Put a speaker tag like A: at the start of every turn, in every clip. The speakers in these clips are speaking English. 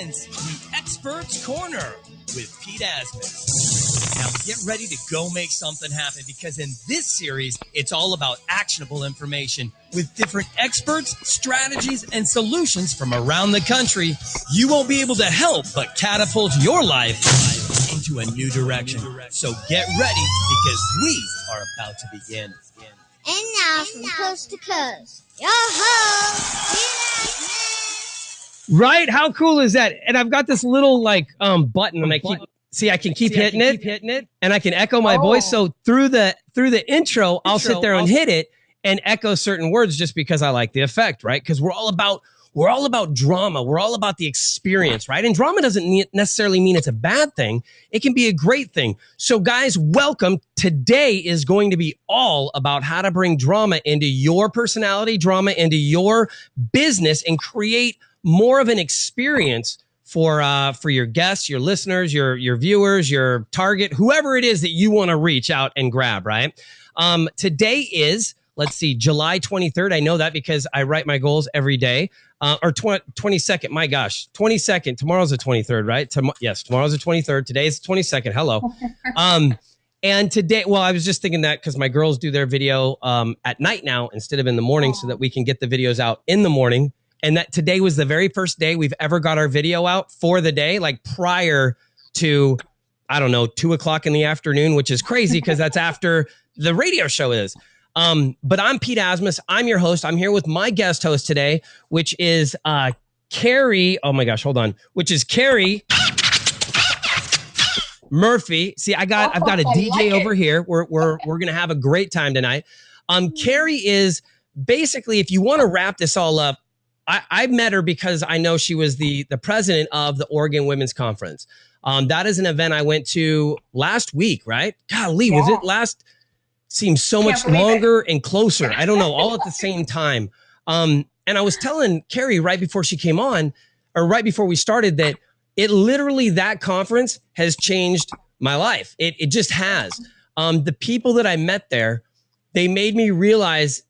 A: presents The Expert's Corner with Pete Asmus. Now get ready to go make something happen, because in this series, it's all about actionable information with different experts, strategies, and solutions from around the country. You won't be able to help but catapult your life into a new direction. So get ready, because we are about to begin.
B: And now from coast to coast, your host,
C: Right? How cool is that? And I've got this little button, and I can keep hitting it, and I can echo my voice. So through the intro, I'll sit there and hit it and echo certain words just because I like the effect, right? Because we're all about drama. We're all about the experience, right? And drama doesn't necessarily mean it's a bad thing. It can be a great thing. So guys, welcome. Today is going to be all about how to bring drama into your personality, drama into your business, and create more of an experience for your guests, your listeners, your viewers, your target, whoever it is that you want to reach out and grab, right? Today is, let's see, July 23rd. I know that because I write my goals every day. Or 22nd, my gosh, 22nd. Tomorrow's the 23rd, right? Yes, tomorrow's the 23rd. Today's the 22nd. Hello. And today, well, I was just thinking that because my girls do their video at night now instead of in the morning, so that we can get the videos out in the morning. And that today was the very first day we've ever got our video out for the day, like prior to, I don't know, 2 o'clock in the afternoon, which is crazy because that's after the radio show is. But I'm Pete Asmus. I'm your host. I'm here with my guest host today, which is Keri. Oh my gosh, hold on. Which is Keri Murphy. See, I've got a DJ over here. We're gonna have a great time tonight. Keri is basically, if you want to wrap this all up, I met her because I know she was the president of the Oregon Women's Conference. That is an event I went to last week, right? Golly, was it last? Seems so much longer and closer. I don't know, all at the same time. And I was telling Keri right before she came on, or right before we started, that it literally, that conference has changed my life. It just has. The people that I met there, they made me realize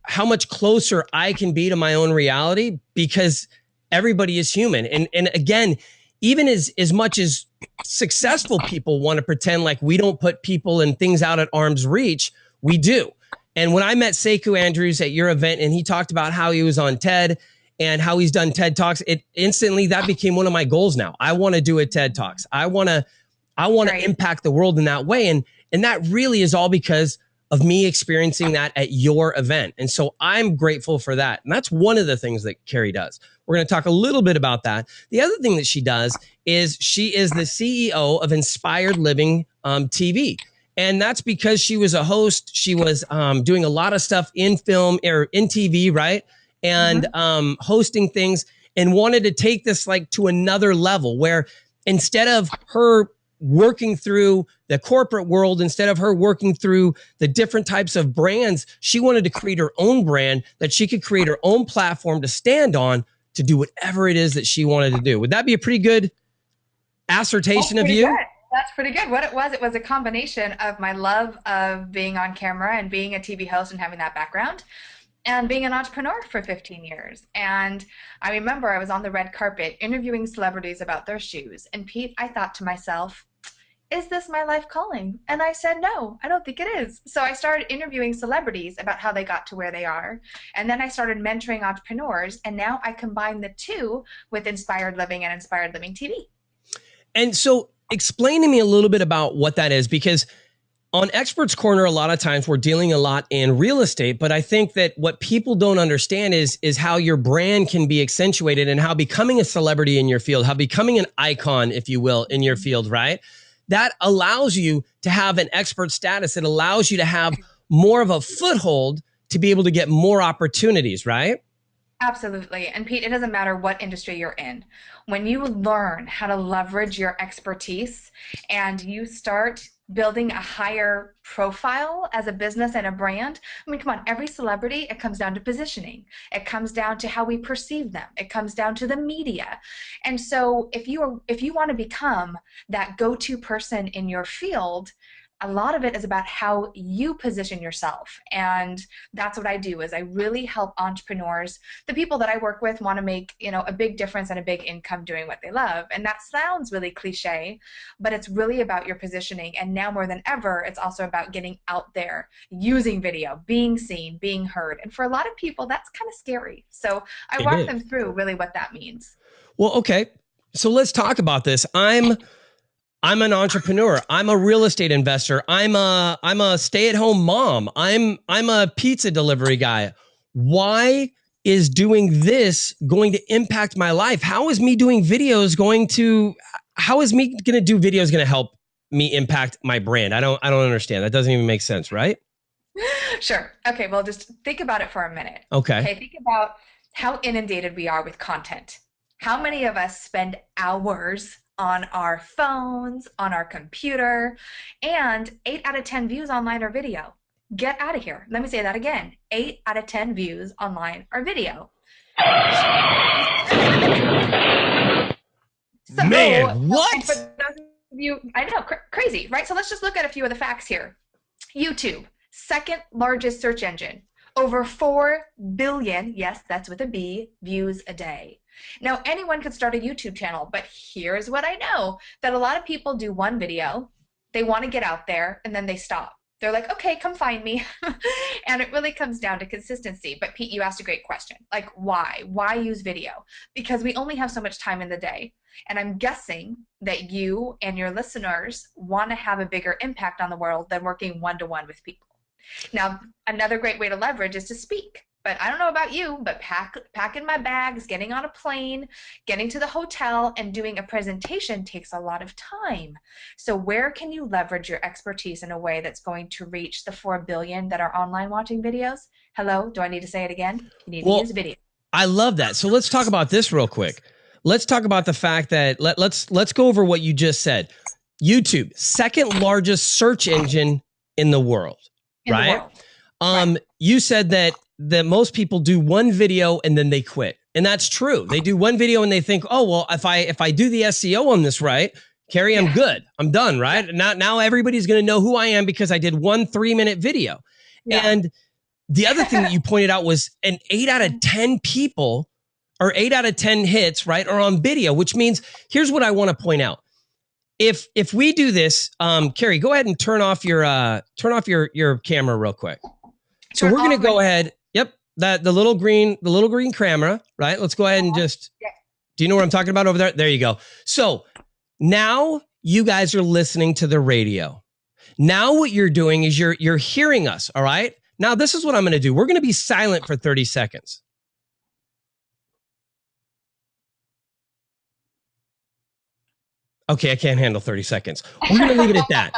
C: how much closer I can be to my own reality, because everybody is human. And again, even as much as successful people want to pretend like we don't put people and things out at arm's reach, we do. And when I met Sekou Andrews at your event, and he talked about how he was on TED and how he's done TED Talks, it instantly, that became one of my goals now. I want to do a TED Talks. I want to impact the world in that way. And that really is all because of me experiencing that at your event. And so I'm grateful for that. And that's one of the things that Keri does. We're going to talk a little bit about that. The other thing that she does is she is the CEO of Inspired Living TV. And that's because she was a host. She was doing a lot of stuff in film or in TV, right? And hosting things, and wanted to take this like to another level, where instead of her working through the corporate world, instead of her working through the different types of brands, she wanted to create her own brand that she could create her own platform to stand on to do whatever it is that she wanted to do. Would that be a pretty good assertion of you?
D: Good. That's pretty good. What it was a combination of my love of being on camera and being a TV host and having that background, and being an entrepreneur for 15 years. And I remember I was on the red carpet interviewing celebrities about their shoes. And Pete, I thought to myself, is this my life calling? And I said, no, I don't think it is. So I started interviewing celebrities about how they got to where they are. And then I started mentoring entrepreneurs. And now I combine the two with Inspired Living and Inspired Living TV.
C: And so explain to me a little bit about what that is, because on Experts Corner, a lot of times we're dealing a lot in real estate, but I think that what people don't understand is how your brand can be accentuated, and how becoming a celebrity in your field, how becoming an icon, if you will, in your field, right? That allows you to have an expert status. It allows you to have more of a foothold to be able to get more opportunities, right?
D: Absolutely. And Pete, it doesn't matter what industry you're in. When you learn how to leverage your expertise and you start building a higher profile as a business and a brand, I mean, come on, every celebrity, it comes down to positioning. It comes down to how we perceive them. It comes down to the media. And so if you want to become that go-to person in your field, a lot of it is about how you position yourself. And that's what I do, is I really help entrepreneurs. The people that I work with want to make, a big difference and a big income doing what they love. And that sounds really cliche, but it's really about your positioning. And now more than ever, it's also about getting out there, using video, being seen, being heard. And for a lot of people, that's kind of scary. So I walk them through really what that means.
C: Well, okay. So let's talk about this. I'm an entrepreneur. I'm a real estate investor. I'm a stay-at-home mom. I'm a pizza delivery guy. Why is doing this going to impact my life? How is me doing videos going to help me impact my brand? I don't understand. That doesn't even make sense, right?
D: Sure. Okay, well, just think about it for a minute.
C: Okay,
D: think about how inundated we are with content. How many of us spend hours on our phones, on our computer, and 8 out of 10 views online are video. Get out of here. Let me say that again. 8 out of 10 views online are video. So,
C: man, what?
D: For those of you, I know, crazy, right? So let's just look at a few of the facts here. YouTube, second largest search engine, over 4 billion, yes, that's with a B, views a day. Now, anyone could start a YouTube channel, but here's what I know, that a lot of people do one video, they want to get out there, and then they stop. They're like, okay, come find me. And it really comes down to consistency. But Pete, you asked a great question. Like, why? Why use video? Because we only have so much time in the day. And I'm guessing that you and your listeners want to have a bigger impact on the world than working one-to-one with people. Now, another great way to leverage is to speak. But I don't know about you, but packing my bags, getting on a plane, getting to the hotel, and doing a presentation takes a lot of time. So where can you leverage your expertise in a way that's going to reach the 4 billion that are online watching videos? Hello, do I need to say it again? You need to use video.
C: I love that. So let's talk about this real quick. Let's talk about the fact that let's go over what you just said. YouTube, second largest search engine in the world, right? You said that most people do one video and then they quit. And that's true. They do one video and they think, oh, well, if I do the SEO on this right, Keri, I'm good. I'm done, right? Now everybody's going to know who I am because I did one 3-minute video. Yeah. And the other thing that you pointed out was an 8 out of 10 people, or 8 out of 10 hits, right, are on video, which means, here's what I want to point out. If we do this, Keri, go ahead and turn off your camera real quick. So we're going to go ahead. Yep. The little green camera, right? Let's go ahead and just, do you know what I'm talking about over there? There you go. So now you guys are listening to the radio. Now what you're doing is you're hearing us. All right. Now this is what I'm going to do. We're going to be silent for 30 seconds. Okay, I can't handle 30 seconds. We're going to leave it at that.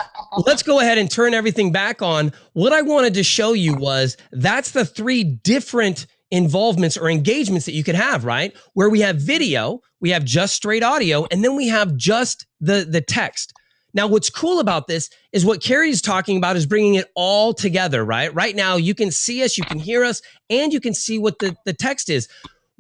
C: Let's go ahead and turn everything back on. What I wanted to show you was that's the 3 different involvements or engagements that you could have, right? Where we have video, we have just straight audio, and then we have just the text. Now, what's cool about this is what Keri's talking about is bringing it all together, right? Right now, you can see us, you can hear us, and you can see what the text is.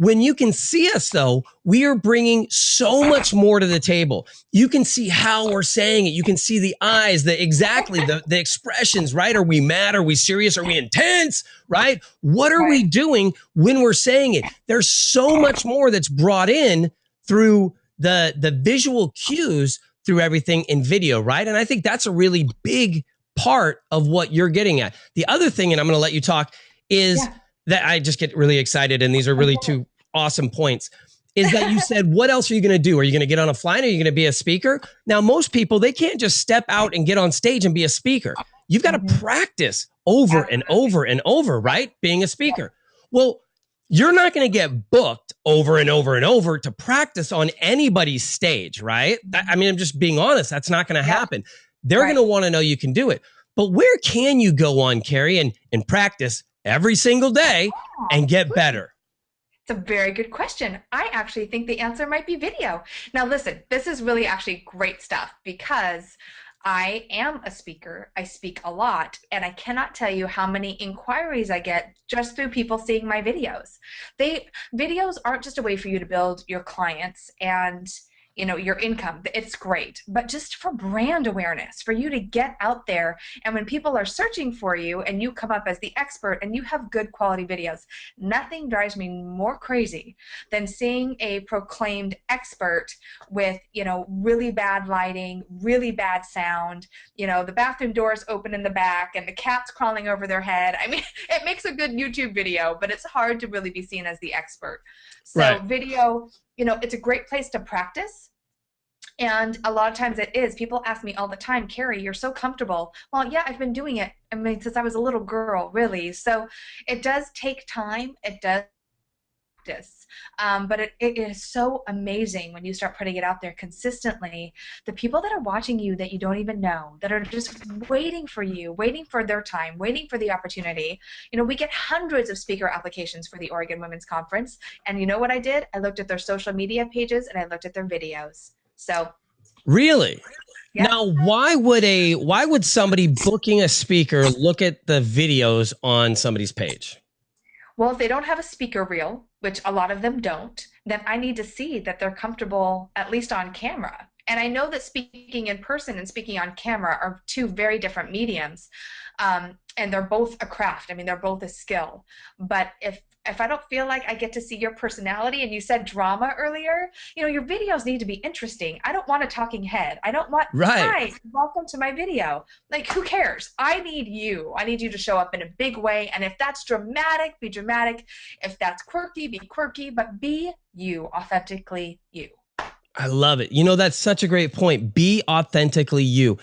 C: When you can see us, though, we are bringing so much more to the table. You can see how we're saying it. You can see the eyes, the expressions, right? Are we mad? Are we serious? Are we intense, right? What are we doing when we're saying it? There's so much more that's brought in through the visual cues through everything in video, right? And I think that's a really big part of what you're getting at. The other thing, and I'm going to let you talk, is that I just get really excited, and these are really 2 awesome points, is that you said, what else are you going to do? Are you going to get on a flight? Are you going to be a speaker? Now, most people, they can't just step out and get on stage and be a speaker. You've got to practice over and over and over, right? Being a speaker. Well, you're not going to get booked over and over and over to practice on anybody's stage, right? I mean, I'm just being honest. That's not going to happen. They're going to want to know you can do it. But where can you go on, Keri, and practice every single day and get better?
D: It's a very good question. I actually think the answer might be video. Now, listen, this is really actually great stuff because I am a speaker. I speak a lot, and I cannot tell you how many inquiries I get just through people seeing my videos. Videos aren't just a way for you to build your clients and your income. It's great, but just for brand awareness, for you to get out there. And when people are searching for you and you come up as the expert and you have good quality videos, nothing drives me more crazy than seeing a proclaimed expert with, really bad lighting, really bad sound, the bathroom doors open in the back and the cat's crawling over their head. I mean, it makes a good YouTube video, but it's hard to really be seen as the expert. So
C: Right.
D: video, it's a great place to practice. And a lot of times it is. People ask me all the time, Keri, you're so comfortable. Well, yeah, I've been doing it, since I was a little girl, really. So it does take time. It does practice. But it is so amazing when you start putting it out there consistently. The people that are watching you that you don't even know, that are just waiting for you, waiting for their time, waiting for the opportunity. We get hundreds of speaker applications for the Oregon Women's Conference. And you know what I did? I looked at their social media pages and I looked at their videos. So
C: really?
D: yeah.
C: Now, why would somebody booking a speaker look at the videos on somebody's page?
D: Well, if they don't have a speaker reel, which a lot of them don't, then I need to see that they're comfortable, at least on camera. And I know that speaking in person and speaking on camera are two very different mediums. And they're both a craft. I mean, they're both a skill. But if I don't feel like I get to see your personality, and you said drama earlier, your videos need to be interesting. I don't want a talking head. I don't want,
C: right.
D: Hi, welcome to my video. Like, who cares? I need you. I need you to show up in a big way. And if that's dramatic, be dramatic. If that's quirky, be quirky, but be you, authentically you.
C: I love it. That's such a great point. Be authentically you.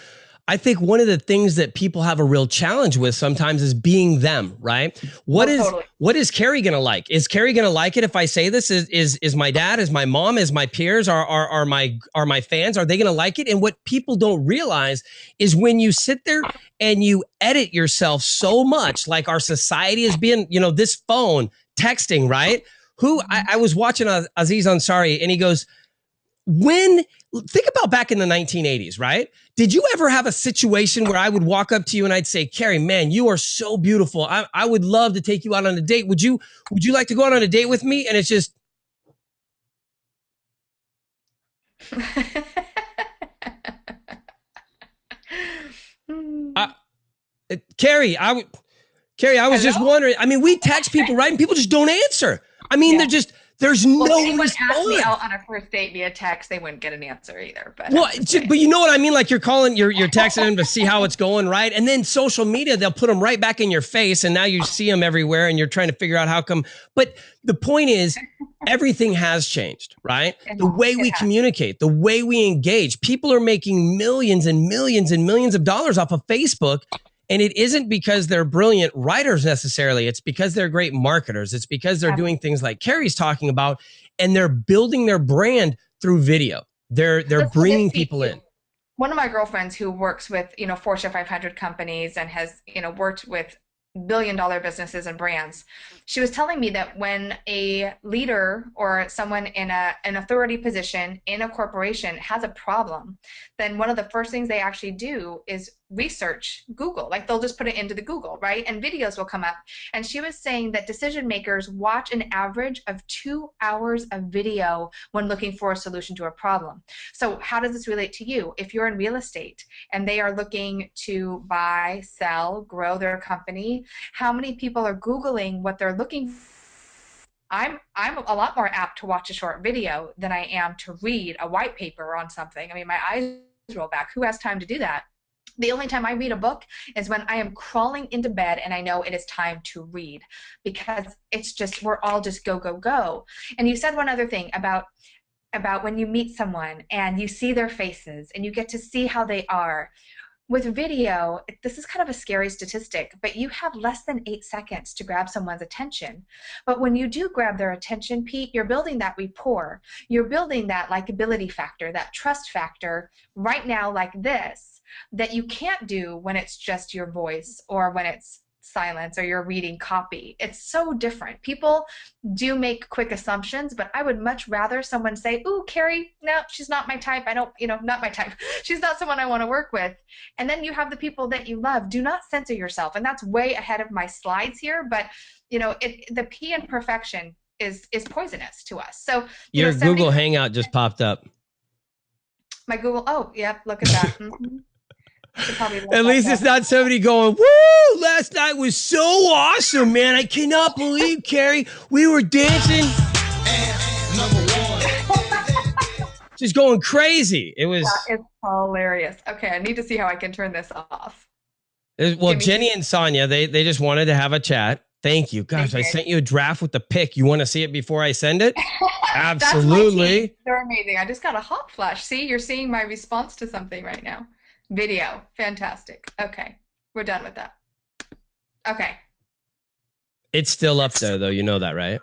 C: I think one of the things that people have a real challenge with sometimes is being them, right? What is Keri going to like? Is Keri going to like it if I say this? Is my dad, is my mom, is my peers, are my fans, are they going to like it? And what people don't realize is when you sit there and you edit yourself so much, like our society is being, this phone, texting, right? I was watching Aziz Ansari, and he goes, think about back in the 1980s, right? Did you ever have a situation where I would walk up to you and I'd say, Keri, man, you are so beautiful. I would love to take you out on a date. Would you like to go out on a date with me? And it's just, Keri, I was just wondering. I mean, we text people, right? And people just don't answer. I mean, they're just, there's no response.
D: Asked me out on a first date via text, they wouldn't get an answer either. But
C: but you know what I mean? Like you're texting them to see how it's going, right? And then social media, they'll put them right back in your face, and now you see them everywhere, and you're trying to figure out how come. But the point is, everything has changed, right? The way we communicate, the way we engage. People are making millions and millions and millions of dollars off of Facebook. And it isn't because they're brilliant writers necessarily. It's because they're great marketers. It's because they're doing things like Keri's talking about, and they're building their brand through video. They're bringing people in.
D: One of my girlfriends who works with, Fortune 500 companies and has, worked with billion-dollar businesses and brands, she was telling me that when a leader or someone in an authority position in a corporation has a problem, then one of the first things they actually do is research Google. Like they'll just put it into the Google, right? And videos will come up. And she was saying that decision makers watch an average of 2 hours of video when looking for a solution to a problem. So how does this relate to you? If you're in real estate and they are looking to buy, sell, grow their company, how many people are Googling what they're looking for? I'm a lot more apt to watch a short video than I am to read a white paper on something. I mean, my eyes roll back. Who has time to do that? The only time I read a book is when I am crawling into bed and I know it is time to read, because it's just, we're all just go, go, go. And you said one other thing about when you meet someone and you see their faces and you get to see how they are. With video, this is kind of a scary statistic, but you have less than 8 seconds to grab someone's attention. But when you do grab their attention, Pete, you're building that rapport. You're building that likability factor, that trust factor right now like this, that you can't do when it's just your voice or when it's silence or you're reading copy. It's so different. People do make quick assumptions, but I would much rather someone say, ooh, Keri, no, she's not my type. I don't, not my type. She's not someone I want to work with. And then you have the people that you love. Do not censor yourself. And that's way ahead of my slides here, but the P in perfection is poisonous to us. So
C: your Google Hangout just popped up.
D: My Google. Oh, yep. Look at that. Mm-hmm.
C: At least it's not somebody going, woo, last night was so awesome, man. I cannot believe, Keri, we were dancing. Just going crazy. It was.
D: That is hilarious. Okay, I need to see how I can turn this off.
C: Well, Jenny and Sonia, they just wanted to have a chat. Thank you. Gosh, I sent you a draft with the pic. You want to see it before I send it? Absolutely.
D: They're amazing. I just got a hot flash. See, you're seeing my response to something right now. Video. Fantastic. Okay, we're done with that. Okay.
C: It's still up there, though. You know that, right?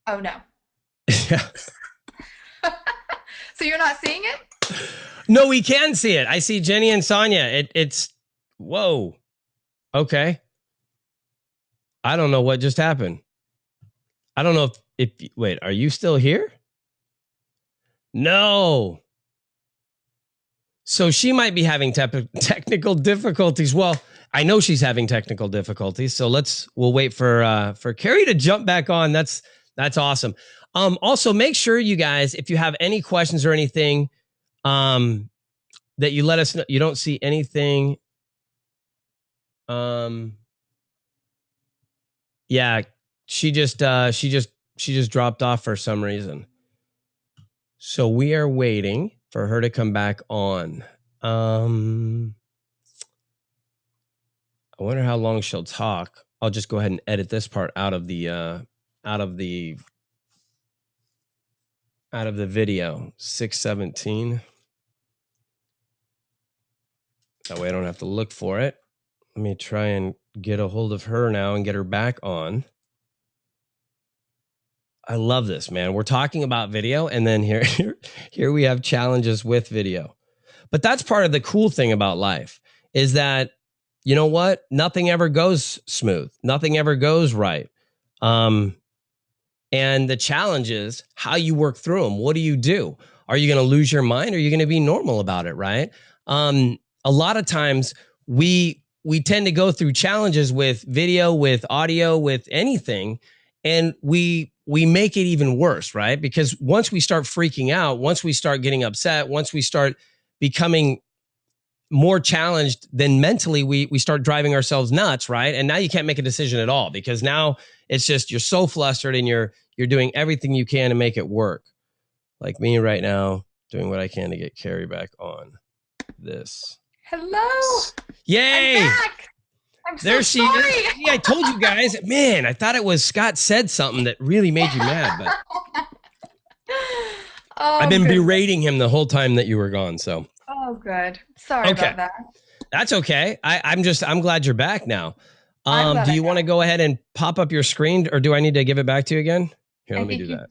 D: Oh, no.
C: Yeah.
D: So you're not seeing it?
C: No, we can see it. I see Jenny and Sonia. It's, whoa. Okay. I don't know what just happened. I don't know if wait, are you still here? No. So she might be having technical difficulties. Well, I know she's having technical difficulties. So we'll wait for Keri to jump back on. That's awesome. Also, make sure you guys, if you have any questions or anything, that you let us know. You don't see anything. Yeah, she just dropped off for some reason. So we are waiting for her to come back on. I wonder how long she'll talk. I'll just go ahead and edit this part out of the video. 6:17. That way I don't have to look for it. Let me try and get a hold of her now and get her back on. I love this, man. We're talking about video, and then here we have challenges with video. But that's part of the cool thing about life is that, you know what? Nothing ever goes smooth. Nothing ever goes right. And the challenge is how you work through them. What do you do? Are you going to lose your mind? Or are you going to be normal about it, right? A lot of times we tend to go through challenges with video, with audio, with anything, and we make it even worse, right? Because once we start freaking out, once we start getting upset, once we start becoming more challenged, then mentally we start driving ourselves nuts, right? And now you can't make a decision at all because now it's just you're so flustered and you're doing everything you can to make it work. Like me right now, doing what I can to get Keri back on this.
D: Hello.
C: Yay.
D: I'm back. I'm so
C: there she
D: sorry.
C: is. Yeah, I told you guys. Man, I thought it was Scott said something that really made you mad, but I've been berating him the whole time that you were gone. So.
D: Oh, good. Sorry about that.
C: That's okay. I'm glad you're back now. Do you want to go ahead and pop up your screen, or do I need to give it back to you again? Here, let me do that.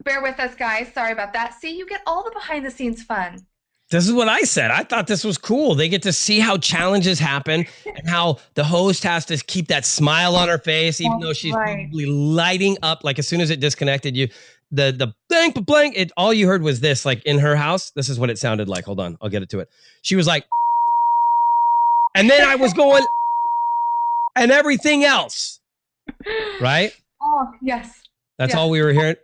D: Bear with us, guys. Sorry about that. See, you get all the behind the scenes fun.
C: This is what I said. I thought this was cool. They get to see how challenges happen and how the host has to keep that smile on her face, even though she's probably lighting up. Like as soon as it disconnected you, the blank, it all you heard was this, like in her house. This is what it sounded like. Hold on, I'll get it to it. She was like, and then I was going, and everything else, right?
D: Oh, yes.
C: That's all we were hearing.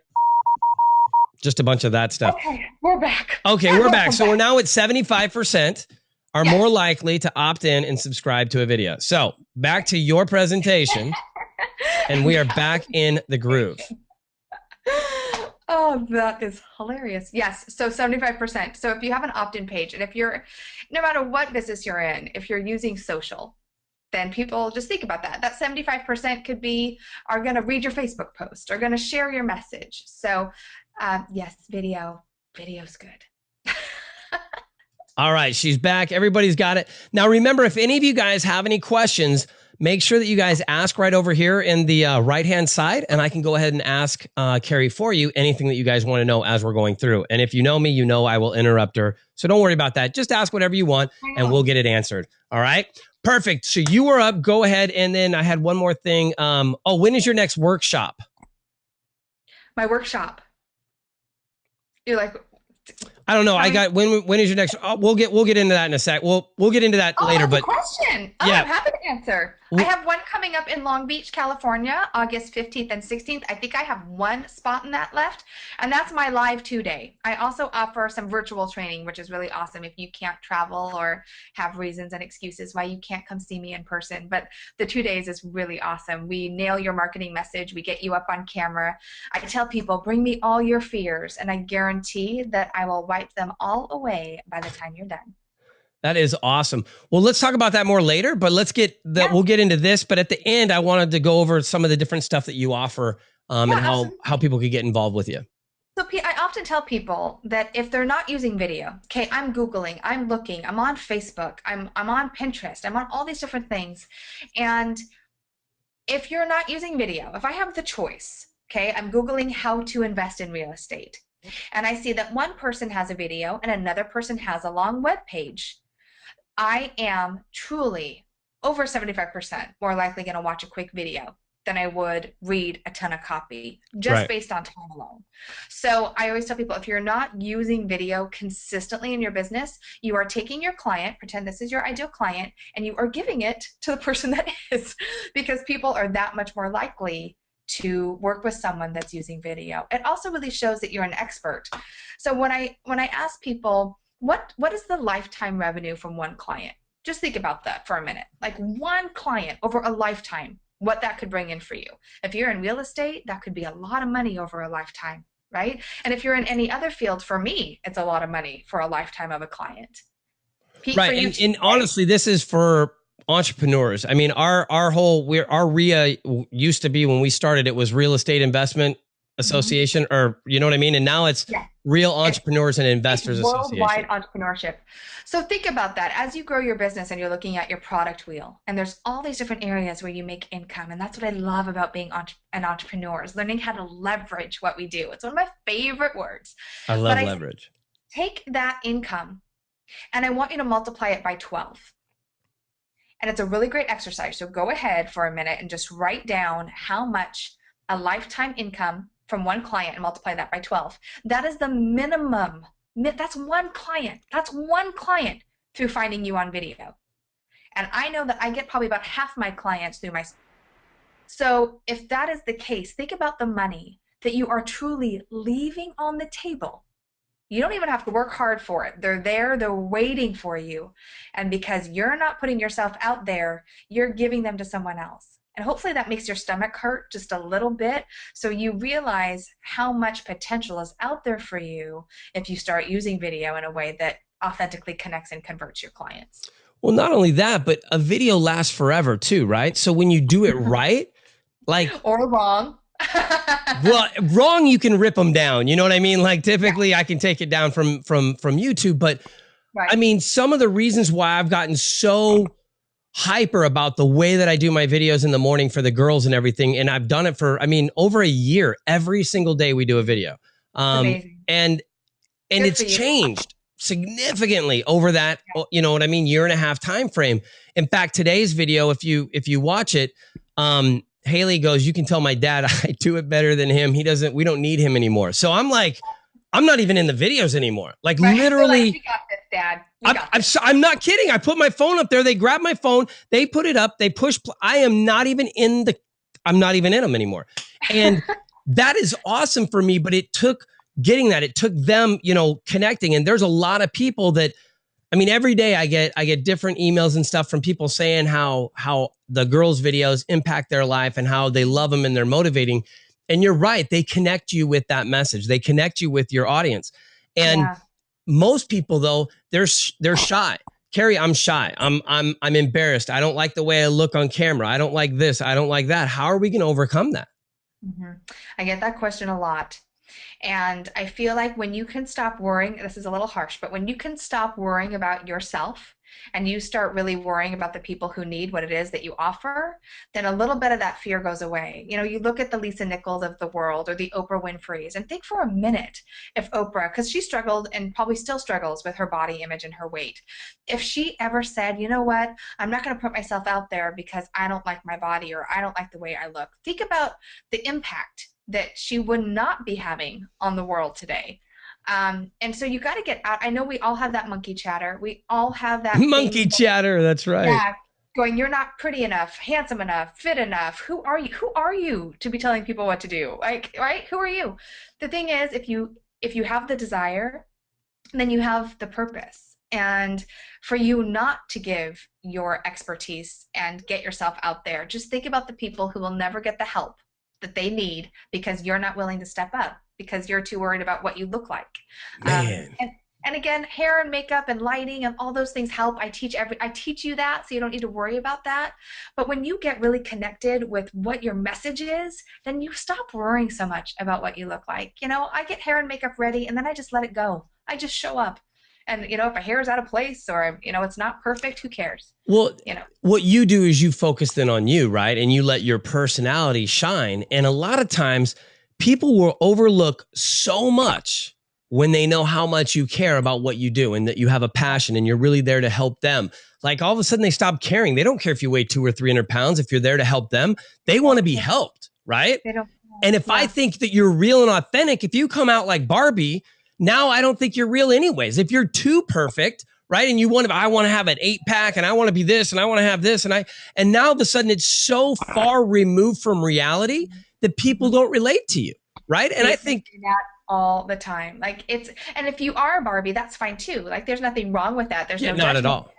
C: Just a bunch of that stuff.
D: Okay, we're back.
C: Okay, we're back. So we're now at 75% are more likely to opt in and subscribe to a video. So back to your presentation, and we are back in the groove.
D: Oh, that is hilarious. Yes, so 75%. So if you have an opt-in page, and if you're, no matter what business you're in, if you're using social, then people just think about that. That 75% could be, are going to read your Facebook post, are going to share your message. So yes, video's good.
C: All right, she's back. Everybody's got it. Now, remember, if any of you guys have any questions, make sure that you guys ask right over here in the right-hand side, and I can go ahead and ask Keri for you anything that you guys want to know as we're going through. And if you know me, you know I will interrupt her. So don't worry about that. Just ask whatever you want, and we'll get it answered. All right? Perfect. So you were up. Go ahead. And then I had one more thing. When is your next workshop?
D: My workshop. You're like...
C: I don't know. I got when is your next? Oh, we'll get into that in a sec. We'll get into that later.
D: That's
C: But
D: a question.
C: yeah,
D: I'm happy to answer. I have one coming up in Long Beach, California, August 15th and 16th. I think I have one spot in that left, and that's my live 2-day. I also offer some virtual training, which is really awesome if you can't travel or have reasons and excuses why you can't come see me in person. But the 2 days is really awesome. We nail your marketing message. We get you up on camera. I tell people, bring me all your fears, and I guarantee that I will wipe them all away by the time you're done.
C: That is awesome. Well, let's talk about that more later, but we'll get into this. But at the end, I wanted to go over some of the different stuff that you offer and how people could get involved with you.
D: So I often tell people that if they're not using video, okay, I'm Googling, I'm looking, I'm on Facebook, I'm on Pinterest, I'm on all these different things. And if you're not using video, if I have the choice, okay, I'm Googling how to invest in real estate, and I see that one person has a video and another person has a long web page, I am truly over 75% more likely going to watch a quick video than I would read a ton of copy just based on time alone. So I always tell people, if you're not using video consistently in your business, you are taking your client, pretend this is your ideal client, and you are giving it to the person that is, because people are that much more likely to work with someone that's using video. It also really shows that you're an expert. So when I ask people, what is the lifetime revenue from one client? Just think about that for a minute. Like one client over a lifetime, what that could bring in for you. If you're in real estate, that could be a lot of money over a lifetime, right? And if you're in any other field, for me, it's a lot of money for a lifetime of a client. Pete,
C: right. And honestly, this is for entrepreneurs. I mean, our RIA used to be, when we started, it was Real Estate Investment Association, or you know what I mean? And now it's Real Entrepreneurs and Investors Association.
D: Worldwide entrepreneurship. So think about that as you grow your business and you're looking at your product wheel, and there's all these different areas where you make income. And that's what I love about being an entrepreneur, is learning how to leverage what we do. It's one of my favorite words.
C: I love leverage.
D: Take that income and I want you to multiply it by 12. And it's a really great exercise. So go ahead for a minute and just write down how much a lifetime income from one client and multiply that by 12. That is the minimum. That's one client. That's one client through finding you on video. And I know that I get probably about half my clients through my. So if that is the case, think about the money that you are truly leaving on the table. You don't even have to work hard for it. They're there, they're waiting for you. And because you're not putting yourself out there, you're giving them to someone else. And hopefully that makes your stomach hurt just a little bit, so you realize how much potential is out there for you if you start using video in a way that authentically connects and converts your clients.
C: Well, not only that, but a video lasts forever too, right? So when you do it right, like
D: or wrong.
C: Well, wrong, you can rip them down. You know what I mean? Like typically I can take it down from YouTube, but I mean, some of the reasons why I've gotten so hyper about the way that I do my videos in the morning for the girls and everything. And I've done it for, I mean, over a year. Every single day we do a video. And it's changed significantly over that, you know what I mean, 1.5-year time frame. In fact, today's video, if you watch it, Haley goes, "You can tell my dad I do it better than him. We don't need him anymore." So I'm like, I'm not even in the videos anymore. Like literally,
D: like, "You got this, Dad.
C: I'm not kidding. I put my phone up there. They grab my phone. They put it up. They push. I'm not even in them anymore. And that is awesome for me. But it took getting that. It took them, connecting. And there's a lot of people that, I mean, every day I get different emails and stuff from people saying how the girls' videos impact their life and how they love them and they're motivating. And you're right. They connect you with that message. They connect you with your audience. And most people, though, they're shy. Keri, I'm shy. I'm embarrassed. I don't like the way I look on camera. I don't like this. I don't like that. How are we going to overcome that?
D: Mm-hmm. I get that question a lot. And I feel like when you can stop worrying, this is a little harsh, but when you can stop worrying about yourself and you start really worrying about the people who need what it is that you offer, then a little bit of that fear goes away. You look at the Lisa Nichols of the world or the Oprah Winfrey's and think for a minute if Oprah, because she struggled and probably still struggles with her body image and her weight, if she ever said, "You know what, I'm not going to put myself out there because I don't like my body or I don't like the way I look," think about the impact that she would not be having on the world today. And so you got to get out. I know we all have that monkey chatter. We all have that
C: Monkey chatter. That's right.
D: Yeah, going, you're not pretty enough, handsome enough, fit enough. Who are you? Who are you to be telling people what to do? Like, right? Who are you? The thing is, if you have the desire, then you have the purpose. And for you not to give your expertise and get yourself out there, just think about the people who will never get the help that they need because you're not willing to step up because you're too worried about what you look like.
C: Man.
D: And again, hair and makeup and lighting and all those things help. I teach you that, so you don't need to worry about that. But when you get really connected with what your message is, then you stop worrying so much about what you look like. I get hair and makeup ready and then I just let it go. I just show up. And if my hair is out of place or it's not perfect, who cares?
C: Well, what you do is you focus then on you, right? And you let your personality shine. And a lot of times people will overlook so much when they know how much you care about what you do and that you have a passion and you're really there to help them. Like all of a sudden they stop caring. They don't care if you weigh 200 or 300 pounds. If you're there to help them, they want to be helped, right?
D: They don't.
C: And if I think that you're real and authentic, if you come out like Barbie, now I don't think you're real anyways. If you're too perfect, right? And I want to have an 8-pack and I want to be this and I want to have this. And now all of a sudden it's so far removed from reality that people don't relate to you. Right. And I think
D: that all the time, and if you are Barbie, that's fine too. Like there's nothing wrong with that. There's no
C: not at all.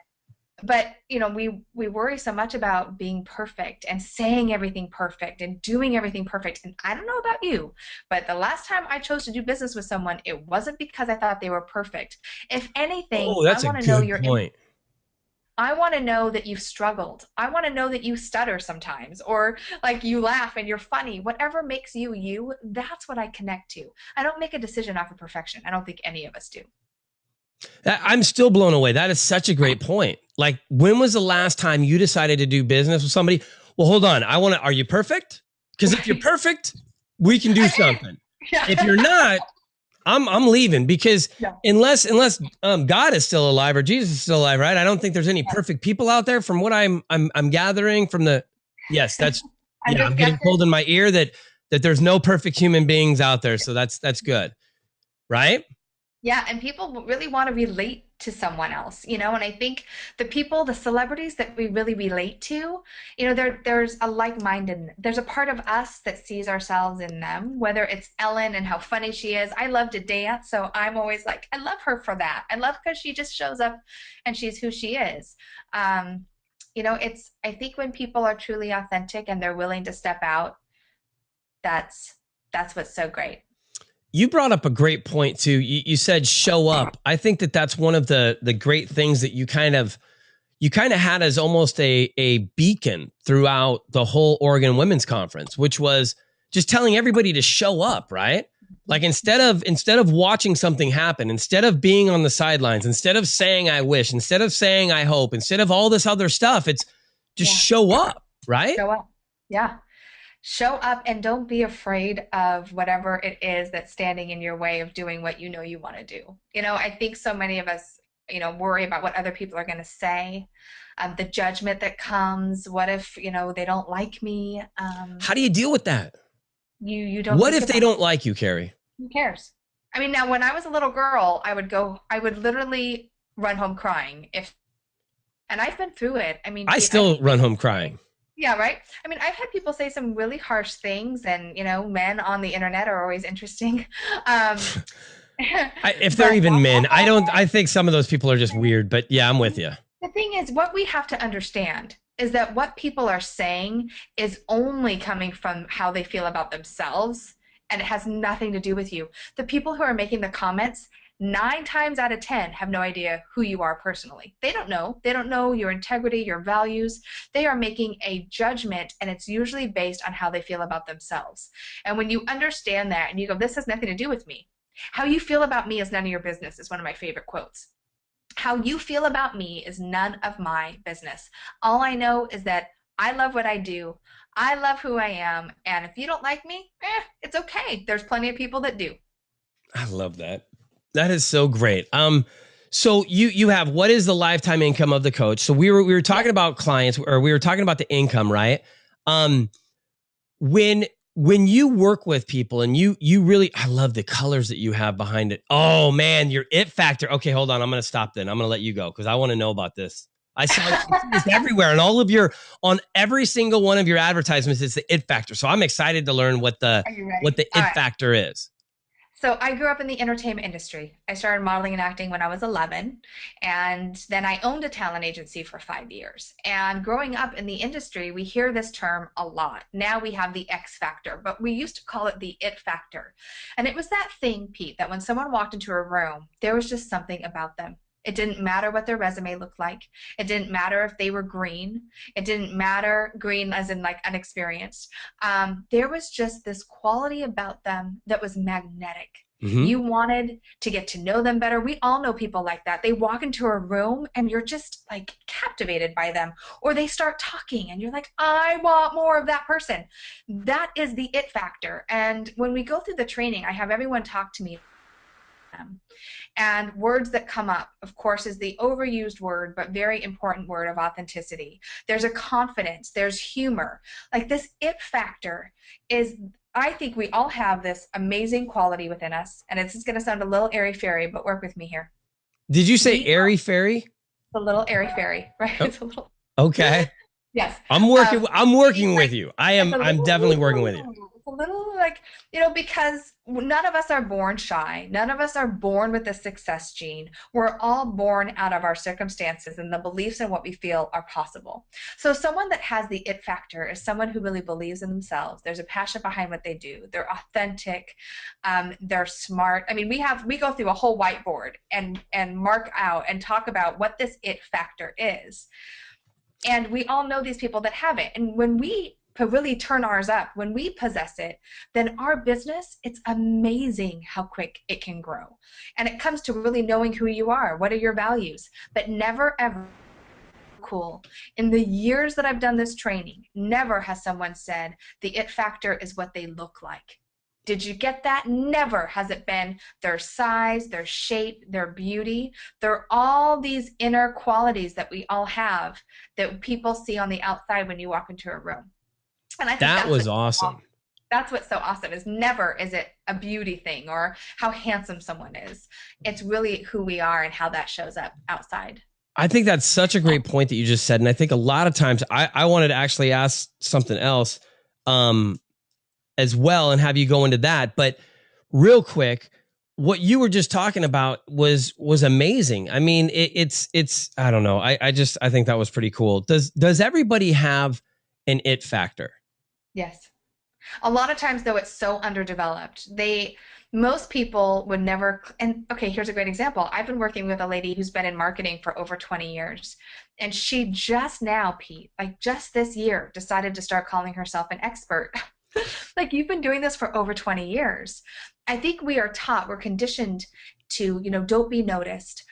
D: But we worry so much about being perfect and saying everything perfect and doing everything perfect. And I don't know about you, but the last time I chose to do business with someone, it wasn't because I thought they were perfect. If anything,
C: that's
D: I want to know your point. I want to know that you've struggled. I want to know that you stutter sometimes or like you laugh and you're funny. Whatever makes you you, that's what I connect to. I don't make a decision off of perfection. I don't think any of us do.
C: I'm still blown away. That is such a great point. Like, when was the last time you decided to do business with somebody? Well, hold on. Are you perfect? Because if you're perfect, we can do something. Yeah. If you're not, I'm leaving because unless God is still alive or Jesus is still alive, right? I don't think there's any perfect people out there from what I'm gathering from the, yes, that's, I'm getting pulled in my ear that there's no perfect human beings out there. So that's good. Right?
D: Yeah. And people really want to relate to someone else, and I think the celebrities that we really relate to, there's a like-minded, there's a part of us that sees ourselves in them, whether it's Ellen and how funny she is. I love to dance. So I'm always like, I love her for that. I love because she just shows up and she's who she is. I think when people are truly authentic and they're willing to step out, that's what's so great.
C: You brought up a great point too. You said show up. I think that's one of the great things that you kind of had as almost a beacon throughout the whole Oregon Women's Conference, which was just telling everybody to show up, right? Like instead of watching something happen, instead of being on the sidelines, instead of saying I wish, instead of saying I hope, instead of all this other stuff, it's just show up, right?
D: Show up. Yeah. Show up and don't be afraid of whatever it is that's standing in your way of doing what you want to do. I think so many of us, worry about what other people are going to say, the judgment that comes. What if, they don't like me?
C: How do you deal with that?
D: You don't.
C: What if they don't like you, Keri?
D: Who cares? I mean, now when I was a little girl, I would literally run home crying and I've been through it. I mean,
C: I still run home crying.
D: Yeah, right. I mean, I've had people say some really harsh things, and men on the internet are always interesting.
C: If they're even men, I think some of those people are just weird. But yeah, I'm with you.
D: The thing is, what we have to understand is that what people are saying is only coming from how they feel about themselves, and it has nothing to do with you. The people who are making the comments, 9 times out of 10 have no idea who you are personally. They don't know. They don't know your integrity, your values. They are making a judgment, and it's usually based on how they feel about themselves. And when you understand that and you go, this has nothing to do with me. How you feel about me is none of your business is one of my favorite quotes. How you feel about me is none of my business. All I know is that I love what I do. I love who I am. And if you don't like me, it's okay. There's plenty of people that do.
C: I love that. That is so great. So you have, what is the lifetime income of the coach? So we were talking about clients, or we were talking about the income, right? When when you work with people and you really, I love the colors that you have behind it. Oh man, your it factor. Okay, hold on. I'm going to stop then. I'm going to let you go because I want to know about this. I see this everywhere and on every single one of your advertisements, it's the it factor. So I'm excited to learn what the it factor is.
D: So I grew up in the entertainment industry. I started modeling and acting when I was 11, and then I owned a talent agency for 5 years. And growing up in the industry, we hear this term a lot. Now we have the X factor, but we used to call it the it factor. And it was that thing, Pete, that when someone walked into a room, there was just something about them. It didn't matter what their resume looked like. It didn't matter if they were green. It didn't matter, green as in like unexperienced. There was just this quality about them that was magnetic. Mm-hmm. You wanted to get to know them better. We all know people like that. They walk into a room and you're just like captivated by them, or they start talking and you're like, I want more of that person. That is the it factor. And when we go through the training, I have everyone talk to me. And words that come up, of course, is the overused word, but very important word of authenticity. There's a confidence, there's humor. Like this it factor is, I think we all have this amazing quality within us. And it's going to sound a little airy-fairy, but work with me here.
C: Did you say airy-fairy?
D: A little airy-fairy, right?
C: Oh.
D: It's a little.
C: Okay.
D: Yes.
C: I'm working with you. I'm definitely working with you.
D: A little like, because none of us are born shy. None of us are born with the success gene. We're all born out of our circumstances and the beliefs and what we feel are possible. So someone that has the it factor is someone who really believes in themselves. There's a passion behind what they do. They're authentic. They're smart. I mean, we go through a whole whiteboard and mark out and talk about what this it factor is. And we all know these people that have it. And when we really turn ours up, when we possess it, then our business, it's amazing how quick it can grow. And it comes to really knowing who you are. What are your values? But never, ever, cool. In the years that I've done this training, never has someone said the it factor is what they look like. Did you get that? Never has it been their size, their shape, their beauty. They're all these inner qualities that we all have that people see on the outside when you walk into a room. And I think
C: that was awesome.
D: That's what's so awesome is never is it a beauty thing or how handsome someone is. It's really who we are and how that shows up outside.
C: I think that's such a great point that you just said. And I think a lot of times I wanted to actually ask something else as well and have you go into that. But real quick, what you were just talking about was amazing. I mean, it's I don't know. I think that was pretty cool. Does everybody have an it factor?
D: Yes. A lot of times, though, it's so underdeveloped. Most people would never, and okay, here's a great example. I've been working with a lady who's been in marketing for over 20 years, and she just now, Pete, like just this year, decided to start calling herself an expert. Like, you've been doing this for over 20 years. I think we're conditioned to, don't be noticed.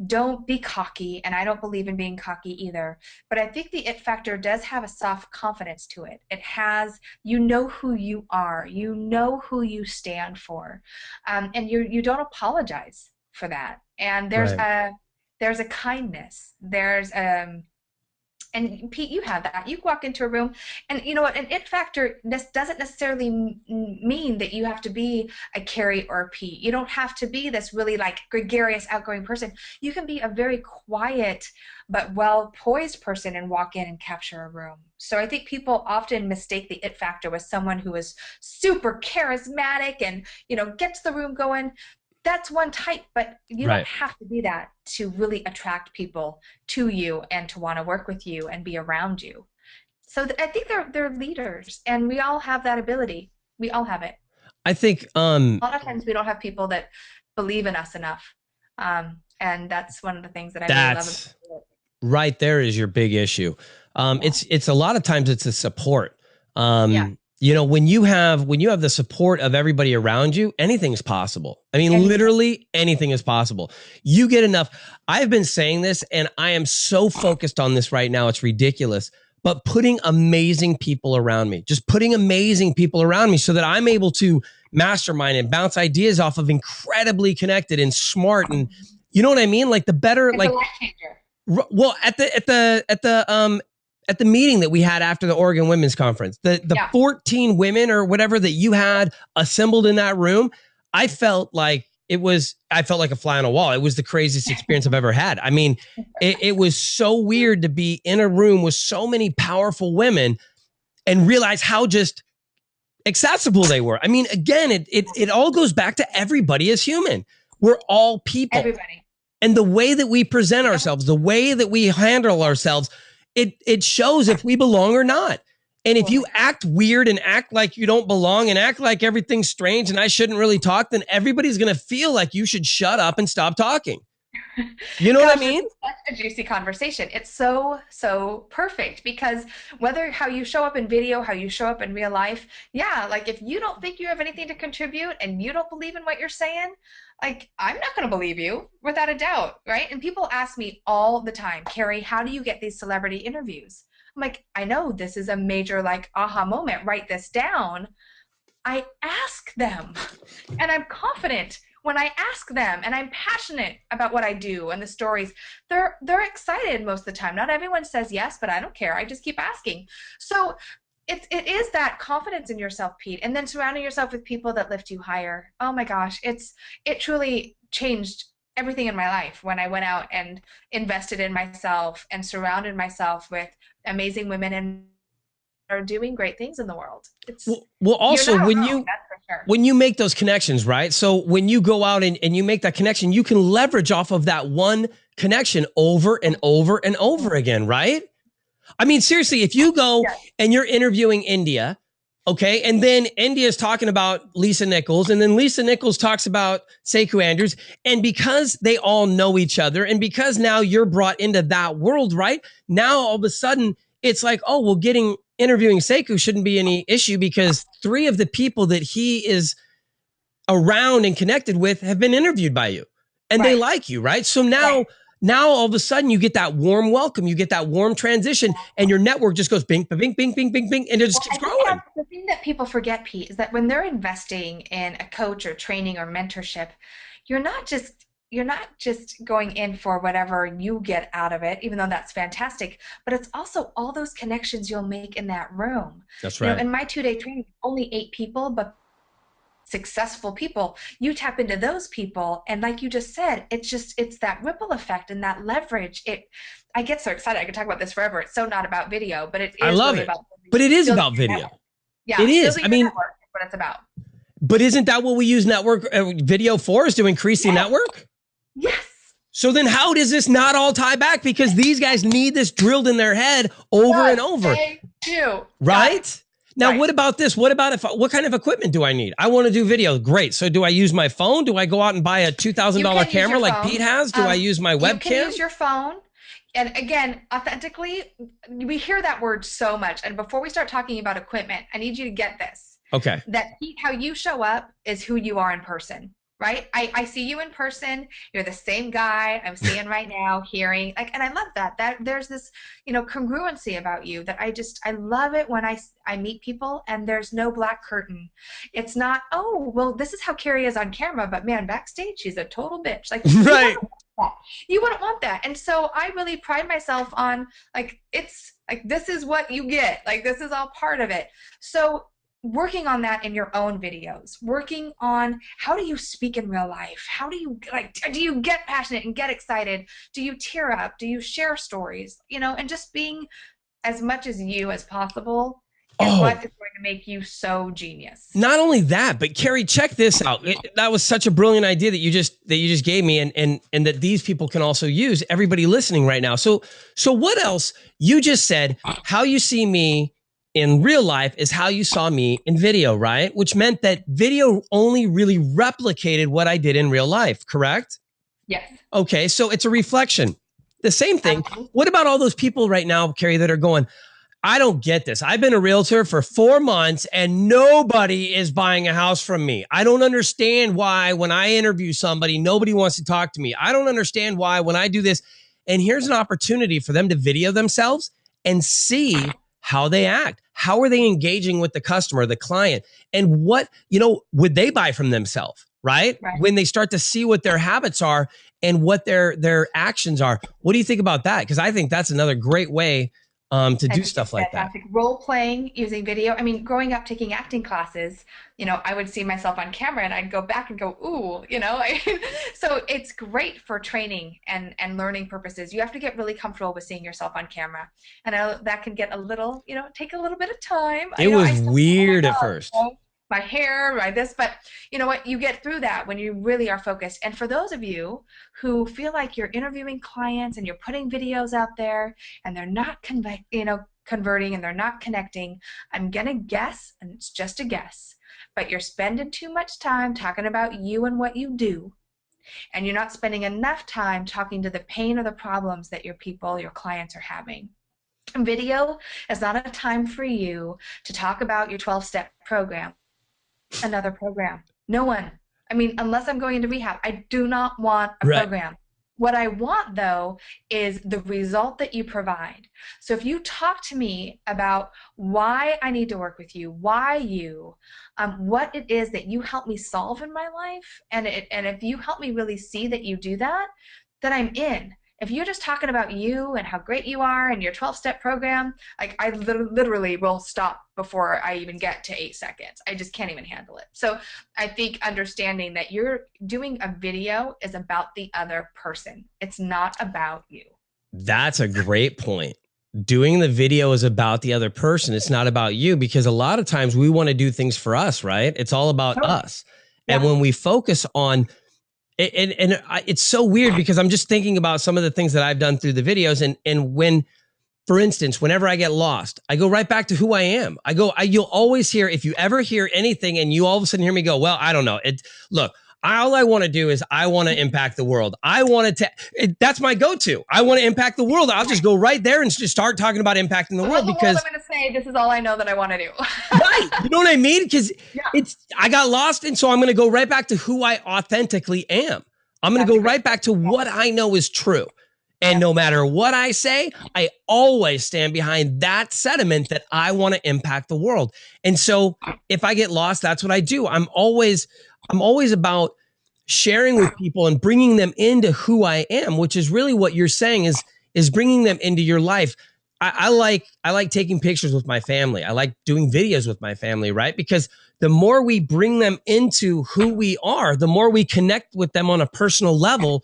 D: Don't be cocky, and I don't believe in being cocky either. But I think the it factor does have a soft confidence to it. It has, who you are, who you stand for, and you don't apologize for that. And there's a kindness. There's and Pete, you have that. You walk into a room, and you know what? An it factor doesn't necessarily mean that you have to be a Keri or a Pete. You don't have to be this really like gregarious, outgoing person. You can be a very quiet but well-poised person and walk in and capture a room. So I think people often mistake the it factor with someone who is super charismatic and gets the room going. That's one type, but you don't have to be that to really attract people to you and to want to work with you and be around you. So I think they're leaders, and we all have that ability. We all have it.
C: I think
D: a lot of times we don't have people that believe in us enough, and that's one of the things that I really love about it.
C: Right there is your big issue. It's a lot of times it's a support. When you have the support of everybody around you, anything's possible. I mean, literally anything is possible. You get enough. I've been saying this, and I am so focused on this right now. It's ridiculous. But putting amazing people around me, just putting amazing people around me so that I'm able to mastermind and bounce ideas off of incredibly connected and smart. And you know what I mean? Like the better,
D: it's
C: like,
D: a life changer.
C: Well, at at the meeting that we had after the Oregon Women's Conference, the 14 women or whatever that you had assembled in that room, I felt like I felt like a fly on a wall. It was the craziest experience I've ever had. I mean, it was so weird to be in a room with so many powerful women and realize how just accessible they were. I mean, again, it all goes back to everybody is human. We're all people.
D: Everybody.
C: And the way that we present ourselves, the way that we handle ourselves, it shows if we belong or not. And if you act weird and act like you don't belong and act like everything's strange and I shouldn't really talk, then everybody's going to feel like you should shut up and stop talking. You know what I mean?
D: It's such a juicy conversation. It's so perfect because how you show up in video, how you show up in real life, like if you don't think you have anything to contribute and you don't believe in what you're saying, like I'm not going to believe you without a doubt, right? And people ask me all the time, Keri, how do you get these celebrity interviews? I'm like, I know this is a major like aha moment. Write this down. I ask them, and I'm confident when I ask them, and I'm passionate about what I do and the stories. They're excited most of the time. Not everyone says yes, but I don't care. I just keep asking. So it is that confidence in yourself, Pete, and then surrounding yourself with people that lift you higher. Oh my gosh, it truly changed everything in my life when I went out and invested in myself and surrounded myself with amazing women and are doing great things in the world.
C: Well, also
D: that's for sure.
C: When you make those connections, right? So when you go out and you make that connection, you can leverage off of that one connection over and over and over again, right? I mean, seriously, if you go and you're interviewing India, okay, and then India's talking about Lisa Nichols, and then Lisa Nichols talks about Sekou Andrews, and because they all know each other, and because now you're brought into that world, right? Now all of a sudden it's like, oh, well, interviewing Sekou shouldn't be any issue because 3 of the people that he is around and connected with have been interviewed by you, and they like you, right? So now all of a sudden you get that warm welcome, you get that warm transition, and your network just goes bing, bing, bing, bing, bing, bing, and it just keeps growing.
D: The thing that people forget, Pete, is that when they're investing in a coach or training or mentorship, you're not just going in for whatever you get out of it, even though that's fantastic, but it's also all those connections you'll make in that room.
C: That's right.
D: In my 2-day training, only 8 people, but successful people. You tap into those people, and like you just said, it's that ripple effect and that leverage. I get so excited. I could talk about this forever. It's so not about video, but it is.
C: I love
D: really
C: it.
D: about
C: but it is about video.
D: Network. Yeah,
C: it is. I mean,
D: that's what it's about.
C: But isn't that what we use network video for? Is to increase the network?
D: Yes.
C: So then how does this not all tie back? Because these guys need this drilled in their head over and over.
D: They do.
C: Right? Now, what about this? What kind of equipment do I need? I want to do video. Great. So do I use my phone? Do I go out and buy a $2,000 camera like Pete has? Do I use my webcam?
D: You can use your phone. And again, authentically, we hear that word so much. And before we start talking about equipment, I need you to get this.
C: Okay.
D: That Pete, how you show up is who you are in person. Right? I see you in person. You're the same guy I'm seeing right now, hearing, and I love that there's this, congruency about you that I love it when I meet people and there's no black curtain. It's not, oh, well, this is how Keri is on camera, but man, backstage, she's a total bitch. Like,
C: right.
D: You wouldn't want that. And so I really pride myself on it's like, this is what you get. Like, this is all part of it. So working on that in your own videos, working on how do you speak in real life? How do you do you get passionate and get excited? Do you tear up? Do you share stories? And just being as much as you as possible is what is going to make you so genius. Not
C: only that, but Keri, check this out. That was such a brilliant idea that you just gave me, and that these people can also use. Everybody listening right now. So what else? You just said how you see me in real life is how you saw me in video, right? Which meant that video only really replicated what I did in real life, correct?
D: Yes.
C: Okay, so it's a reflection. The same thing. What about all those people right now, Keri, that are going, I don't get this. I've been a realtor for 4 months and nobody is buying a house from me. I don't understand why when I interview somebody, nobody wants to talk to me. I don't understand why when I do this. And here's an opportunity for them to video themselves and see how they act. How are they engaging with the customer, the client? And what, would they buy from themselves, right? When they start to see what their habits are and what their actions are. What do you think about that? Because I think that's another great way to
D: I
C: do
D: think
C: stuff
D: it's
C: like that.
D: fantastic. Role playing using video. I mean, growing up taking acting classes, I would see myself on camera and I'd go back and go, ooh, so it's great for training and learning purposes. You have to get really comfortable with seeing yourself on camera. And I know that can get a little, take a little bit of time.
C: It was weird at first.
D: My hair, my this, but you know what? You get through that when you really are focused. And for those of you who feel like you're interviewing clients and you're putting videos out there and they're not converting and they're not connecting, I'm gonna guess, and it's just a guess, but you're spending too much time talking about you and what you do, and you're not spending enough time talking to the pain or the problems that your clients are having. Video is not a time for you to talk about your 12-step program. Another program. No one. I mean, unless I'm going into rehab, I do not want a program. What I want, though, is the result that you provide. So if you talk to me about why I need to work with you, why you, what it is that you help me solve in my life, and if you help me really see that you do that, then I'm in. If you're just talking about you and how great you are and your 12-step program, like I literally will stop before I even get to 8 seconds. I just can't even handle it. So I think understanding that you're doing a video is about the other person. It's not about you.
C: That's a great point. Doing the video is about the other person. It's not about you, because a lot of times we want to do things for us, right? It's all about us. Yeah. And when we focus on it's so weird, because I'm just thinking about some of the things that I've done through the videos. And when, for instance, whenever I get lost, I go right back to who I am. You'll always hear, if you ever hear anything and you all of a sudden hear me go, well, I don't know. Look, all I want to do is I want to impact the world. That's my go-to. I want to impact the world. I'll just go right there and just start talking about impacting the world, because
D: I'm going to say, this is all I know that I want to do.
C: Right. You know what I mean? Because I got lost. And so I'm going to go right back to who I authentically am. I'm going to go right back to what I know is true. And no matter what I say, I always stand behind that sentiment that I want to impact the world. And so if I get lost, that's what I do. I'm always about sharing with people and bringing them into who I am, which is really what you're saying is bringing them into your life. I like taking pictures with my family. I like doing videos with my family, right? Because the more we bring them into who we are, the more we connect with them on a personal level,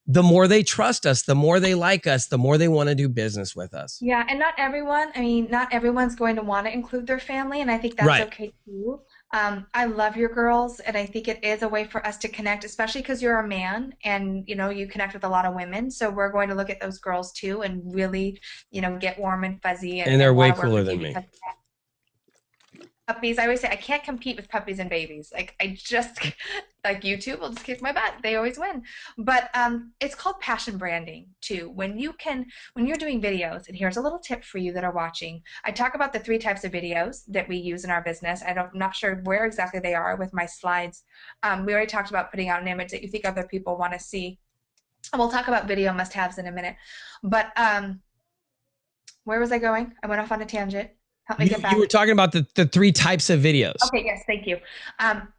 C: the more they trust us, the more they like us, the more they want to do business with us.
D: Yeah, and not everyone's going to want to include their family, and I think that's okay too. I love your girls, and I think it is a way for us to connect, especially because you're a man and, you connect with a lot of women. So we're going to look at those girls too and really, get warm and fuzzy.
C: And they're way cooler than me.
D: Puppies, I always say I can't compete with puppies and babies. Like like YouTube will just kick my butt. They always win. But it's called passion branding too. When you're doing videos, and here's a little tip for you that are watching. I talk about the 3 types of videos that we use in our business. I'm not sure where exactly they are with my slides. We already talked about putting out an image that you think other people want to see. And we'll talk about video must-haves in a minute. But where was I going? I went off on a tangent. Help me get back.
C: You were talking about the 3 types of videos.
D: Okay, yes, thank you.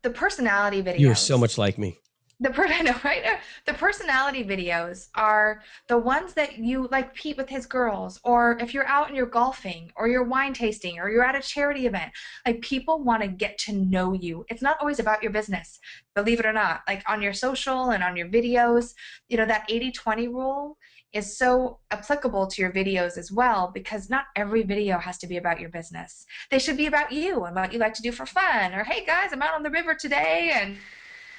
D: The personality videos.
C: You're so much like me.
D: I know, right? The personality videos are the ones that you like Pete with his girls, or if you're out and you're golfing, or you're wine tasting, or you're at a charity event. Like, people want to get to know you. It's not always about your business, believe it or not. Like on your social and on your videos, that 80-20 rule is so applicable to your videos as well, because not every video has to be about your business. They should be about you and what you like to do for fun, or hey guys, I'm out on the river today. And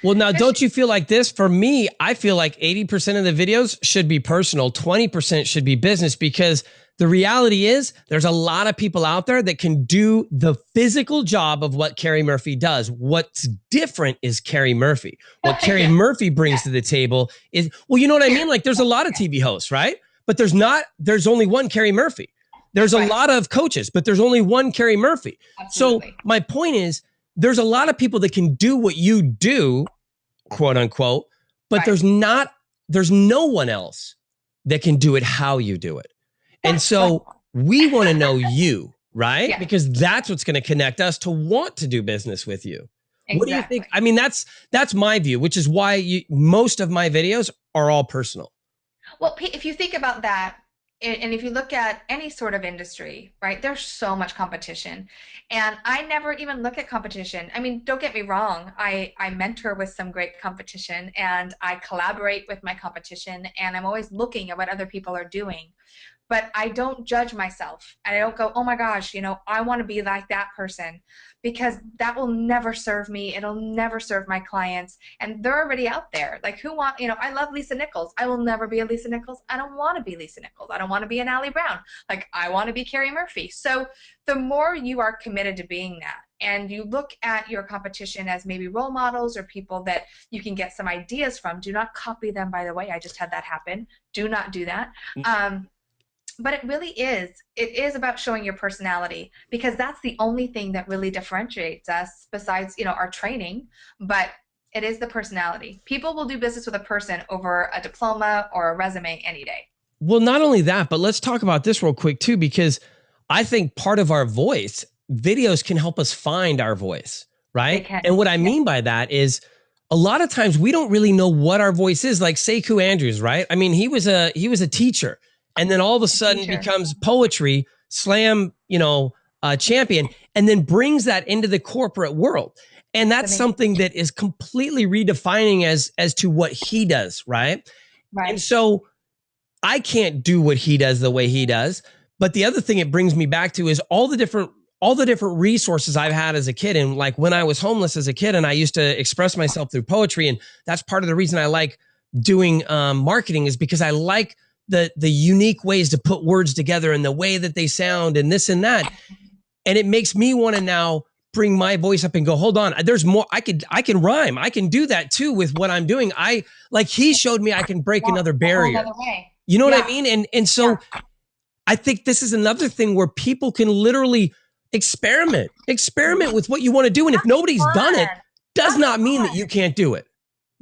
C: well, now don't you feel like this? For me, I feel like 80% of the videos should be personal, 20% should be business, because the reality is there's a lot of people out there that can do the physical job of what Keri Murphy does. What's different is Keri Murphy. What Keri Murphy brings to the table is, well, you know what I mean? Like, there's a lot of TV hosts, right? But there's only one Keri Murphy. There's a lot of coaches, but there's only one Keri Murphy. Absolutely. So my point is, there's a lot of people that can do what you do, quote unquote, but there's no one else that can do it how you do it. And so we want to know you, right? Yeah. Because that's what's going to connect us to want to do business with you. Exactly. What do you think? I mean, that's my view, which is why most of my videos are all personal.
D: Well, Pete, if you think about that, and if you look at any sort of industry, right, there's so much competition. And I never even look at competition. I mean, don't get me wrong. I mentor with some great competition and I collaborate with my competition and I'm always looking at what other people are doing. But I don't judge myself. I don't go, oh my gosh, I want to be like that person, because that will never serve me. It'll never serve my clients. And they're already out there. Like, I love Lisa Nichols. I will never be a Lisa Nichols. I don't want to be Lisa Nichols. I don't want to be an Allie Brown. Like, I want to be Keri Murphy. So the more you are committed to being that, and you look at your competition as maybe role models or people that you can get some ideas from, do not copy them, by the way. I just had that happen. Do not do that. But it is about showing your personality, because that's the only thing that really differentiates us besides, our training, but it is the personality. People will do business with a person over a diploma or a resume any day.
C: Well, not only that, but let's talk about this real quick too, because I think part of our voice, videos can help us find our voice, right? And what I mean by that is a lot of times we don't really know what our voice is. Like Sekou Andrews, right? I mean, he was a teacher. And then all of a sudden becomes poetry slam, champion, and then brings that into the corporate world. And that's something that is completely redefining as to what he does, right? Right. And so I can't do what he does the way he does. But the other thing it brings me back to is all the different resources I've had as a kid. And like when I was homeless as a kid and I used to express myself through poetry. And that's part of the reason I like doing marketing, is because I like the unique ways to put words together and the way that they sound and this and that. And it makes me want to now bring my voice up and go, hold on, there's more. I can rhyme. I can do that too with what I'm doing. He showed me I can break another barrier. Another way. You know what I mean? And so I think this is another thing where people can literally experiment with what you want to do. And if nobody's done it, does not mean that you can't do it.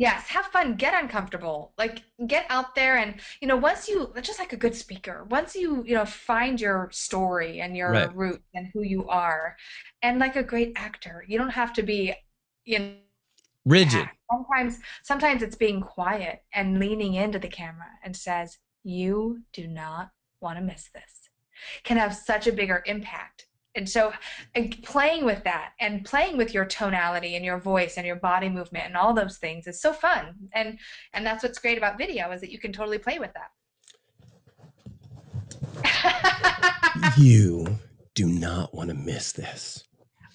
D: Yes, have fun, get uncomfortable, like get out there. And, once you, just like a good speaker, once you, find your story and your roots and who you are, and like a great actor, you don't have to be,
C: rigid.
D: Sometimes it's being quiet and leaning into the camera and says, you do not want to miss this, can have such a bigger impact. And so playing with that and playing with your tonality and your voice and your body movement and all those things is so fun. And that's what's great about video, is that you can totally play with
C: that. You do not want to miss this.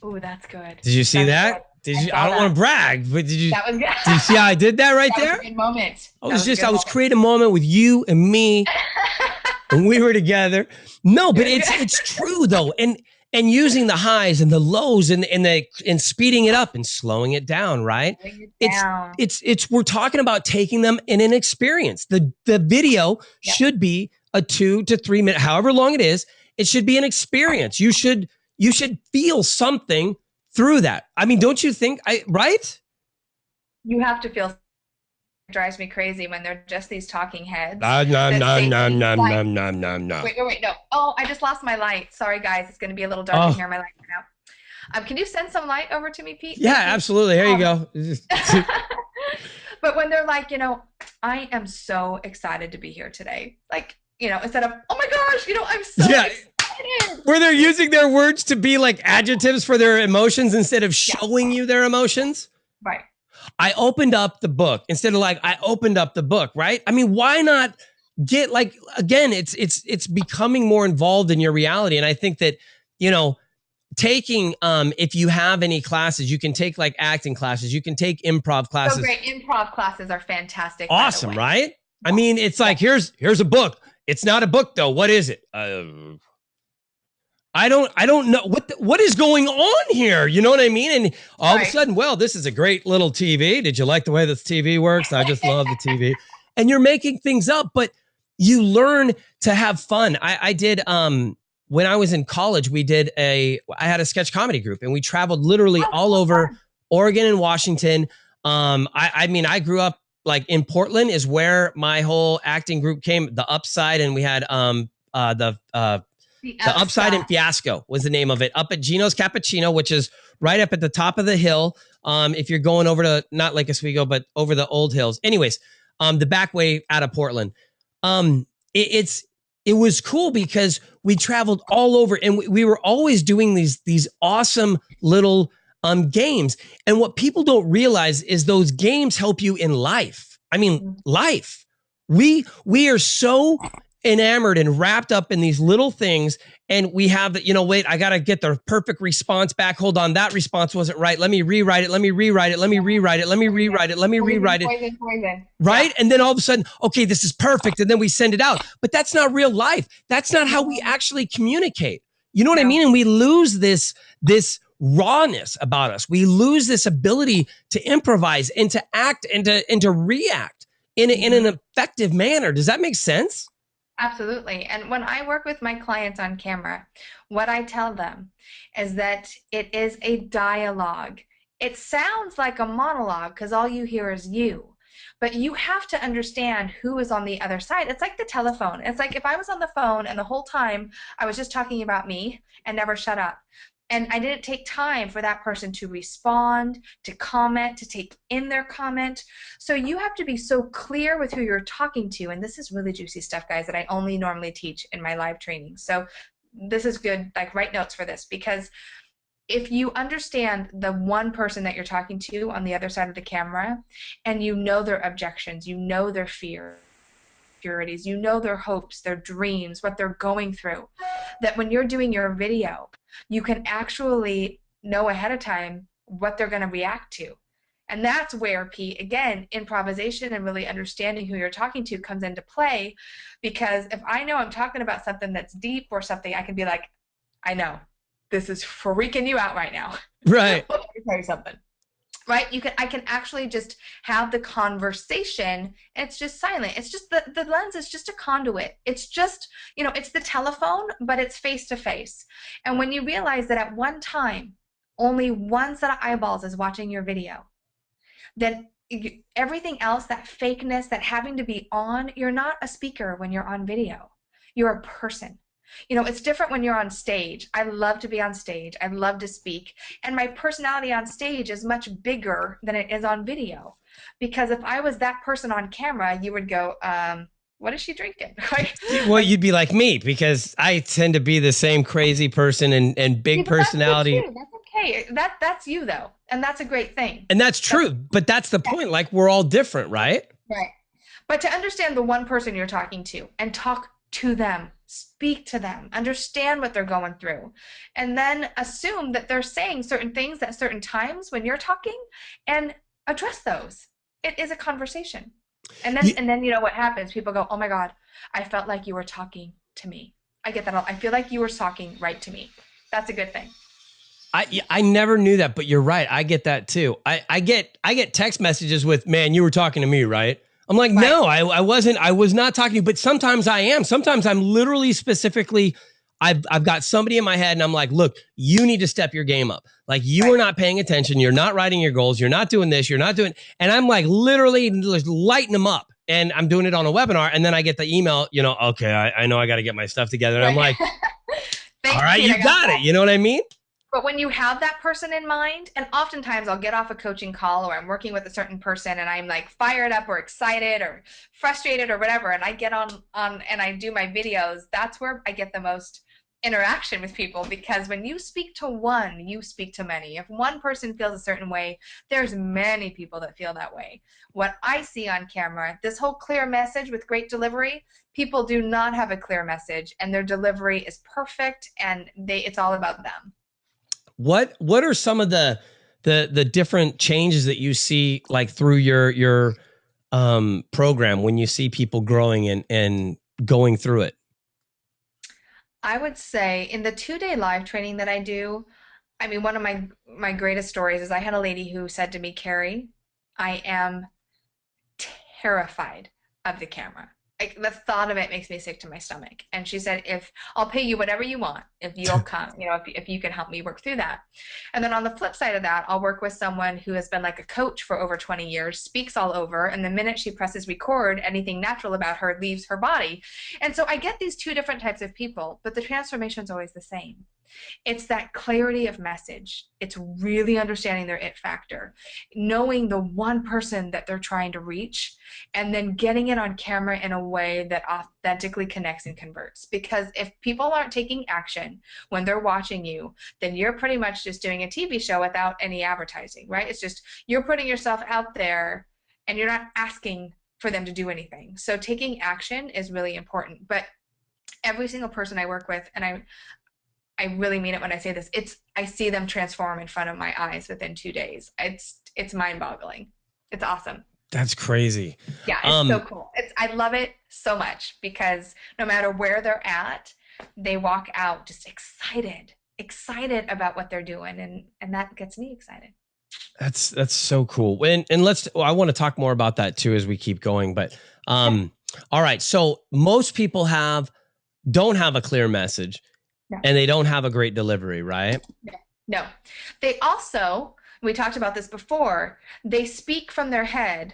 D: Ooh, that's good.
C: Did you see that? I don't want to brag, but did you? That was good. Did you see how I did that right there?
D: That was a good moment.
C: I was creating a moment with you and me when we were together. No, but it's true though. And using the highs and the lows and speeding it up and slowing it down, right? It's we're talking about taking them in an experience. The video should be a 2 to 3 minute, however long it is. It should be an experience. You should feel something through that. I mean, don't you think? Right?
D: You have to feel. It drives me crazy when they're just these talking heads.
C: No.
D: Wait, no. Oh, I just lost my light. Sorry, guys. It's going to be a little dark in here. My light now. Can you send some light over to me, Pete?
C: Yeah, absolutely. Here you go.
D: But when they're like, I am so excited to be here today. Like, instead of, oh my gosh, I'm so excited.
C: Where they're using their words to be like adjectives for their emotions instead of showing you their emotions.
D: Right.
C: I opened up the book instead of I opened up the book, right? I mean, why not get again, it's becoming more involved in your reality. And I think that, taking, if you have any classes, you can take acting classes, you can take improv classes.
D: So great. Improv classes are fantastic.
C: Awesome, right? I mean, it's here's a book. It's not a book though. What is it? I don't know what is going on here. You know what I mean? And all of a sudden, well, this is a great little TV. Did you like the way this TV works? I just love the TV. And you're making things up, but you learn to have fun. I did, when I was in college, I had a sketch comedy group and we traveled literally all over Oregon and Washington. I mean, I grew up in Portland is where my whole acting group came, the Upside. And we had, the Upside and Fiasco was the name of it, up at Gino's Cappuccino, which is right up at the top of the hill. If you're going over to not Lake Oswego, but over the old hills. Anyways, the back way out of Portland. It's it was cool because we traveled all over and we were always doing these awesome little games. And what people don't realize is those games help you in life. I mean, life. We are so enamored and wrapped up in these little things, and we have, wait, I got to get the perfect response back. Hold on, that response wasn't right. Let me rewrite it. Let me rewrite it. Let me rewrite it. Let me rewrite it. Let me rewrite it.
D: Poison.
C: Right?
D: Yeah.
C: And then all of a sudden, okay, this is perfect. And then we send it out. But that's not real life. That's not how we actually communicate. You know what I mean? And we lose this rawness about us. We lose this ability to improvise and to act and to react in an effective manner. Does that make sense?
D: Absolutely. And when I work with my clients on camera, what I tell them is that it is a dialogue. It sounds like a monologue because all you hear is you. But you have to understand who is on the other side. It's like the telephone. It's like if I was on the phone and the whole time I was just talking about me and never shut up. And I didn't take time for that person to respond, to comment, to take in their comment. So you have to be so clear with who you're talking to. And this is really juicy stuff, guys, that I only normally teach in my live training. So this is good, like write notes for this, because if you understand the one person that you're talking to on the other side of the camera, and you know their objections, you know their fears, you know their hopes, their dreams, what they're going through, that when you're doing your video, you can actually know ahead of time what they're going to react to. And that's where, Pete, again, improvisation and really understanding who you're talking to comes into play. Because if I know I'm talking about something that's deep or something, I can be like, I know, this is freaking you out right now.
C: Right.
D: Let me tell you something. Right? I can actually just have the conversation, and it's just silent. It's just the lens is just a conduit. It's just, it's the telephone, but it's face to face. And when you realize that at one time, only one set of eyeballs is watching your video, then everything else, that fakeness, that having to be on, you're not a speaker when you're on video. You're a person. It's different when you're on stage. I love to be on stage. I love to speak. And my personality on stage is much bigger than it is on video. Because if I was that person on camera, you would go, what is she drinking?
C: Well, you'd be like me, because I tend to be the same crazy person and big personality.
D: That's okay. That's you, though. And that's a great thing.
C: And that's true. But that's the point. Like, we're all different, right?
D: Right. But to understand the one person you're talking to and talk to them, speak to them, understand what they're going through, and then assume that they're saying certain things at certain times when you're talking, and address those. It is a conversation. And then you know what happens? People go, oh my God, I felt like you were talking to me. I get that. I feel like you were talking right to me. That's a good thing.
C: I never knew that, but you're right. I get that too. I get text messages with, man, you were talking to me, right? I'm like, right. No, I wasn't. I was not talking to you, but sometimes I am. Sometimes I'm literally specifically, I've got somebody in my head and I'm like, look, you need to step your game up. Like, you are not paying attention. You're not writing your goals. You're not doing this. You're not doing, and I'm like literally lighting them up, and I'm doing it on a webinar. And then I get the email, okay, I know I got to get my stuff together. And I'm like, all right, you got it. You know what I mean?
D: But when you have that person in mind, and oftentimes I'll get off a coaching call, or I'm working with a certain person and I'm like fired up or excited or frustrated or whatever, and I get on and I do my videos, that's where I get the most interaction with people, because when you speak to one, you speak to many. If one person feels a certain way, there's many people that feel that way. What I see on camera, this whole clear message with great delivery, people do not have a clear message, and their delivery is perfect, and it's all about them.
C: What are some of the different changes that you see, like through your program, when you see people growing and going through it?
D: I would say in the 2-day live training that I do, I mean, one of my greatest stories is I had a lady who said to me, Keri, I am terrified of the camera. Like, the thought of it makes me sick to my stomach. And she said, if I'll pay you whatever you want, if you'll come, if you can help me work through that. And then on the flip side of that, I'll work with someone who has been like a coach for over 20 years, speaks all over, and the minute she presses record, anything natural about her leaves her body. And so I get these two different types of people, but the transformation is always the same. It's that clarity of message. It's really understanding their it factor, knowing the one person that they're trying to reach, and then getting it on camera in a way that authentically connects and converts. Because if people aren't taking action when they're watching you, then you're pretty much just doing a TV show without any advertising, right? It's just you're putting yourself out there and you're not asking for them to do anything. So taking action is really important. But every single person I work with, and I really mean it when I say this, I see them transform in front of my eyes within 2 days. It's mind-boggling. It's awesome.
C: That's crazy.
D: Yeah, it's so cool. I love it so much because no matter where they're at, they walk out just excited about what they're doing, and that gets me excited.
C: That's so cool. And I want to talk more about that too as we keep going. But all right. So most people don't have a clear message. No. And they don't have a great delivery, right?
D: No. They also, we talked about this before, they speak from their head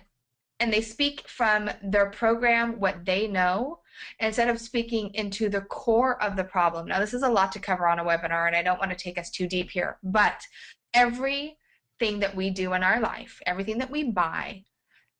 D: and they speak from their program, what they know, instead of speaking into the core of the problem. Now, this is a lot to cover on a webinar, and I don't want to take us too deep here, but everything that we do in our life, everything that we buy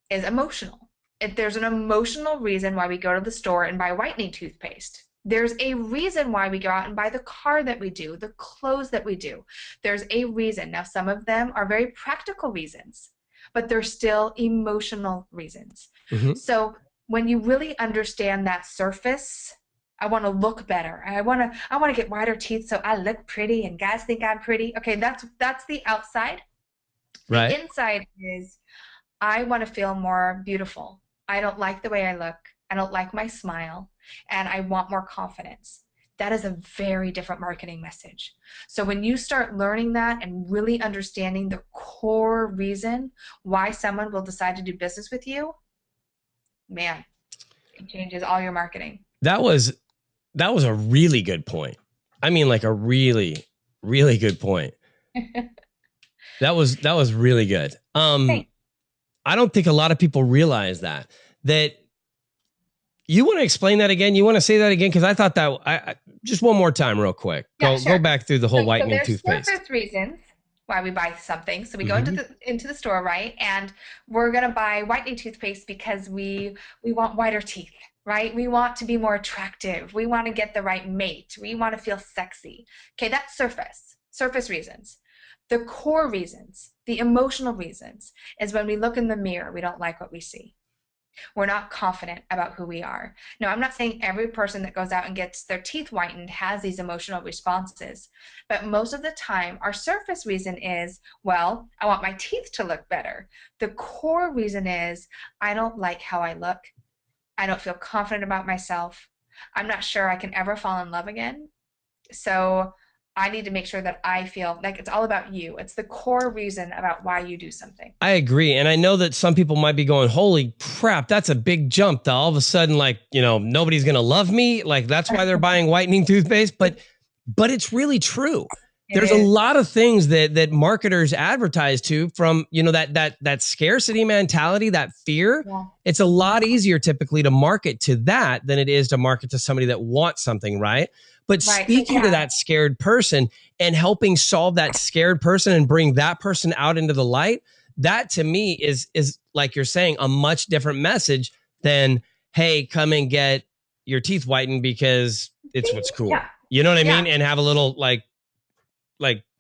D: is emotional. There's an emotional reason why we go to the store and buy whitening toothpaste. There's a reason why we go out and buy the car that we do, the clothes that we do. There's a reason. Now, some of them are very practical reasons, but they're still emotional reasons. Mm-hmm. So when you really understand that surface, I want to look better. I want to get whiter teeth so I look pretty and guys think I'm pretty. Okay, that's the outside.
C: Right.
D: The inside is I want to feel more beautiful. I don't like the way I look. I don't like my smile, and I want more confidence. That is a very different marketing message. So when you start learning that and really understanding the core reason why someone will decide to do business with you, man, it changes all your marketing.
C: That was a really good point. I mean, like a really, really good point. That was really good. I don't think a lot of people realize that you want to explain that again? You want to say that again? Because I thought that just one more time real quick. Go back through the whole whitening toothpaste.
D: There's reasons why we buy something. So we go into the store, right? And we're going to buy whitening toothpaste because we want whiter teeth, right? We want to be more attractive. We want to get the right mate. We want to feel sexy. Okay, that's surface reasons. The core reasons, the emotional reasons, is when we look in the mirror, we don't like what we see. We're not confident about who we are. Now, I'm not saying every person that goes out and gets their teeth whitened has these emotional responses, but most of the time, our surface reason is, well, I want my teeth to look better. The core reason is, I don't like how I look. I don't feel confident about myself. I'm not sure I can ever fall in love again. So I need to make sure that I feel like it's all about you. It's the core reason about why you do something.
C: I agree. And I know that some people might be going, holy crap, that's a big jump. All of a sudden, like, nobody's going to love me. Like, that's why they're buying whitening toothpaste. But it's really true. There's a lot of things that marketers advertise to from, that scarcity mentality, that fear. Yeah. It's a lot easier typically to market to that than it is to market to somebody that wants something, right? But speaking to that scared person and helping solve that scared person and bring that person out into the light, that to me is like you're saying, a much different message than, hey, come and get your teeth whitened because it's what's cool. Yeah. You know what I mean? And have a little like,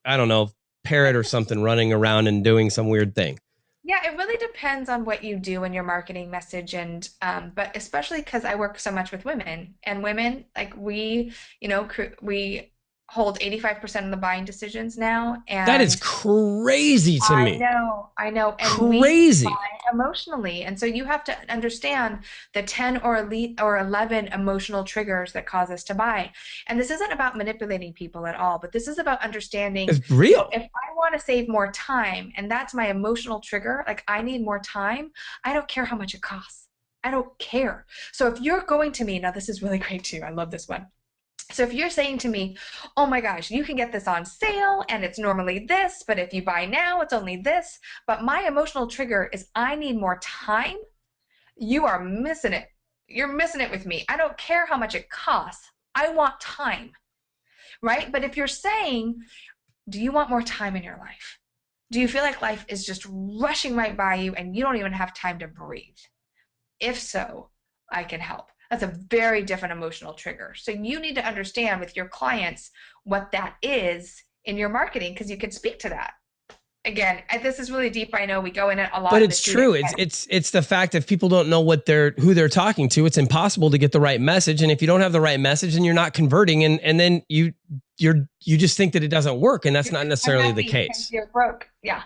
C: I don't know, parrot or something running around and doing some weird thing.
D: Yeah, it really depends on what you do in your marketing message, and but especially because I work so much with women, and women, like we hold 85% of the buying decisions now, and
C: that is crazy to me.
D: I know, and
C: crazy.
D: We buy emotionally, and so you have to understand the 10 or 11 emotional triggers that cause us to buy. And this isn't about manipulating people at all, but this is about understanding.
C: It's real.
D: If I want to save more time, and that's my emotional trigger, like I need more time, I don't care how much it costs. I don't care. So if you're going to me, now this is really great too. I love this one. So if you're saying to me, oh my gosh, you can get this on sale and it's normally this, but if you buy now, it's only this. But my emotional trigger is I need more time. You are missing it. You're missing it with me. I don't care how much it costs. I want time. right? But if you're saying, do you want more time in your life? Do you feel like life is just rushing right by you and you don't even have time to breathe? If so, I can help. That's a very different emotional trigger. So you need to understand with your clients what that is in your marketing, because you can speak to that. Again, this is really deep. I know we go in it a lot.
C: But it's true. It's the fact that if people don't know who they're talking to, it's impossible to get the right message. And if you don't have the right message, then you're not converting. And then you just think that it doesn't work. And that's not necessarily the case.
D: You're broke. Yeah.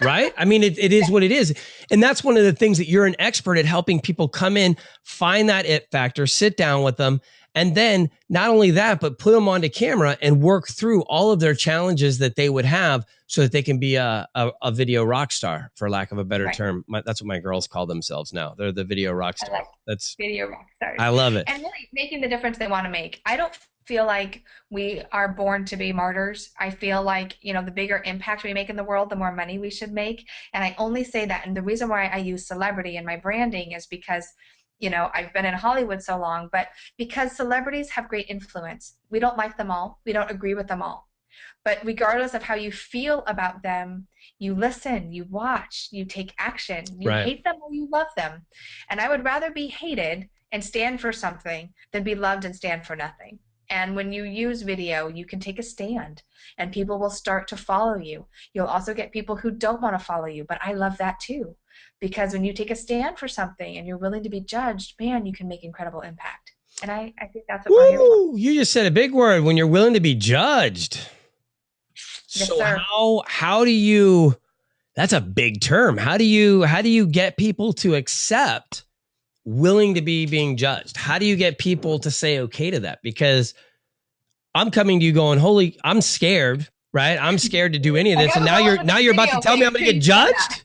C: Right? I mean, it is what it is. And that's one of the things that you're an expert at, helping people come in, find that it factor, sit down with them. And then not only that, but put them onto camera and work through all of their challenges that they would have so that they can be a video rock star, for lack of a better term. That's what my girls call themselves now. They're the video rock star. That's
D: video rock stars.
C: I love it.
D: And really making the difference they want to make. I don't feel like we are born to be martyrs. I feel like, the bigger impact we make in the world, the more money we should make. And I only say that. And the reason why I use celebrity in my branding is because I've been in Hollywood so long, but because celebrities have great influence. We don't like them all. We don't agree with them all. But regardless of how you feel about them, you listen, you watch, you take action. You hate them or you love them. And I would rather be hated and stand for something than be loved and stand for nothing. And when you use video, you can take a stand and people will start to follow you. You'll also get people who don't want to follow you, but I love that too. Because when you take a stand for something and you're willing to be judged, man, you can make incredible impact. And I think that's what we're here for.
C: You just said a big word, when you're willing to be judged.
D: Yes,
C: so
D: sir.
C: how do you, that's a big term. How do you get people to accept willing to be being judged? How do you get people to say okay to that? Because I'm coming to you going, holy, I'm scared, right? I'm scared to do any of this. And now you're about to tell me I'm going to get judged?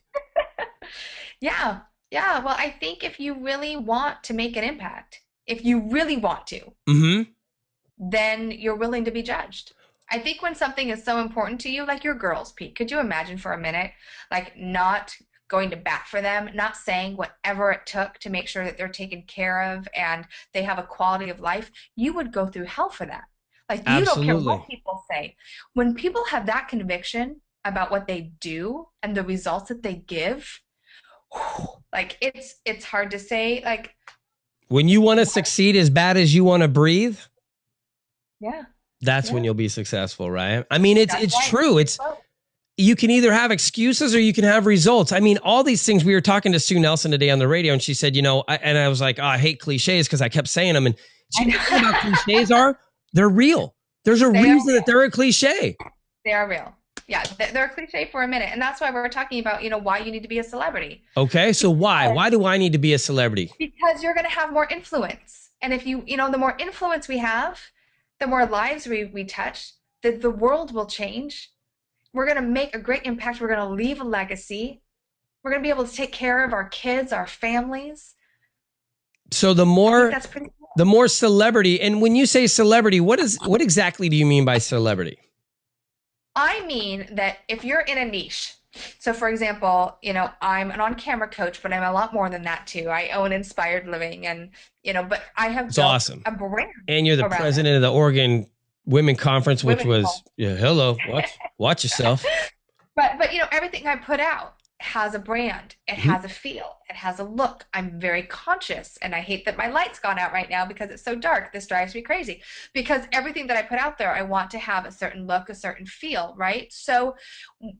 D: Yeah. Well, I think if you really want to make an impact, if you really want to, then you're willing to be judged. I think when something is so important to you, like your girls, Pete, could you imagine for a minute, like not going to bat for them, not saying whatever it took to make sure that they're taken care of and they have a quality of life? You would go through hell for that. Like, you don't care what people say. When people have that conviction about what they do and the results that they give, like it's hard to say. Like,
C: when you want to succeed as bad as you want to breathe, that's when you'll be successful, right? I mean, it's true. It's, you can either have excuses or you can have results. I mean, all these things. We were talking to Sue Nelson today on the radio, and she said, and I was like, I hate cliches because I kept saying them. And the thing about cliches are, they're real. There's a reason that they're a cliche.
D: They are real. Yeah, they're a cliche for a minute. And that's why we're talking about, why you need to be a celebrity.
C: Okay, so why? Why do I need to be a celebrity?
D: Because you're going to have more influence. And if the more influence we have, the more lives we touch, the world will change. We're going to make a great impact. We're going to leave a legacy. We're going to be able to take care of our kids, our families.
C: So the more celebrity, and when you say celebrity, what exactly do you mean by celebrity?
D: I mean that if you're in a niche, so for example, I'm an on-camera coach, but I'm a lot more than that too. I own Inspired Living, and but I have built a brand. And
C: you're the president of the Oregon Women Conference, which was hello, watch yourself.
D: But everything I put out has a brand. It has a feel. It has a look. I'm very conscious, and I hate that my light's gone out right now because it's so dark. This drives me crazy because everything that I put out there, I want to have a certain look, a certain feel, right? So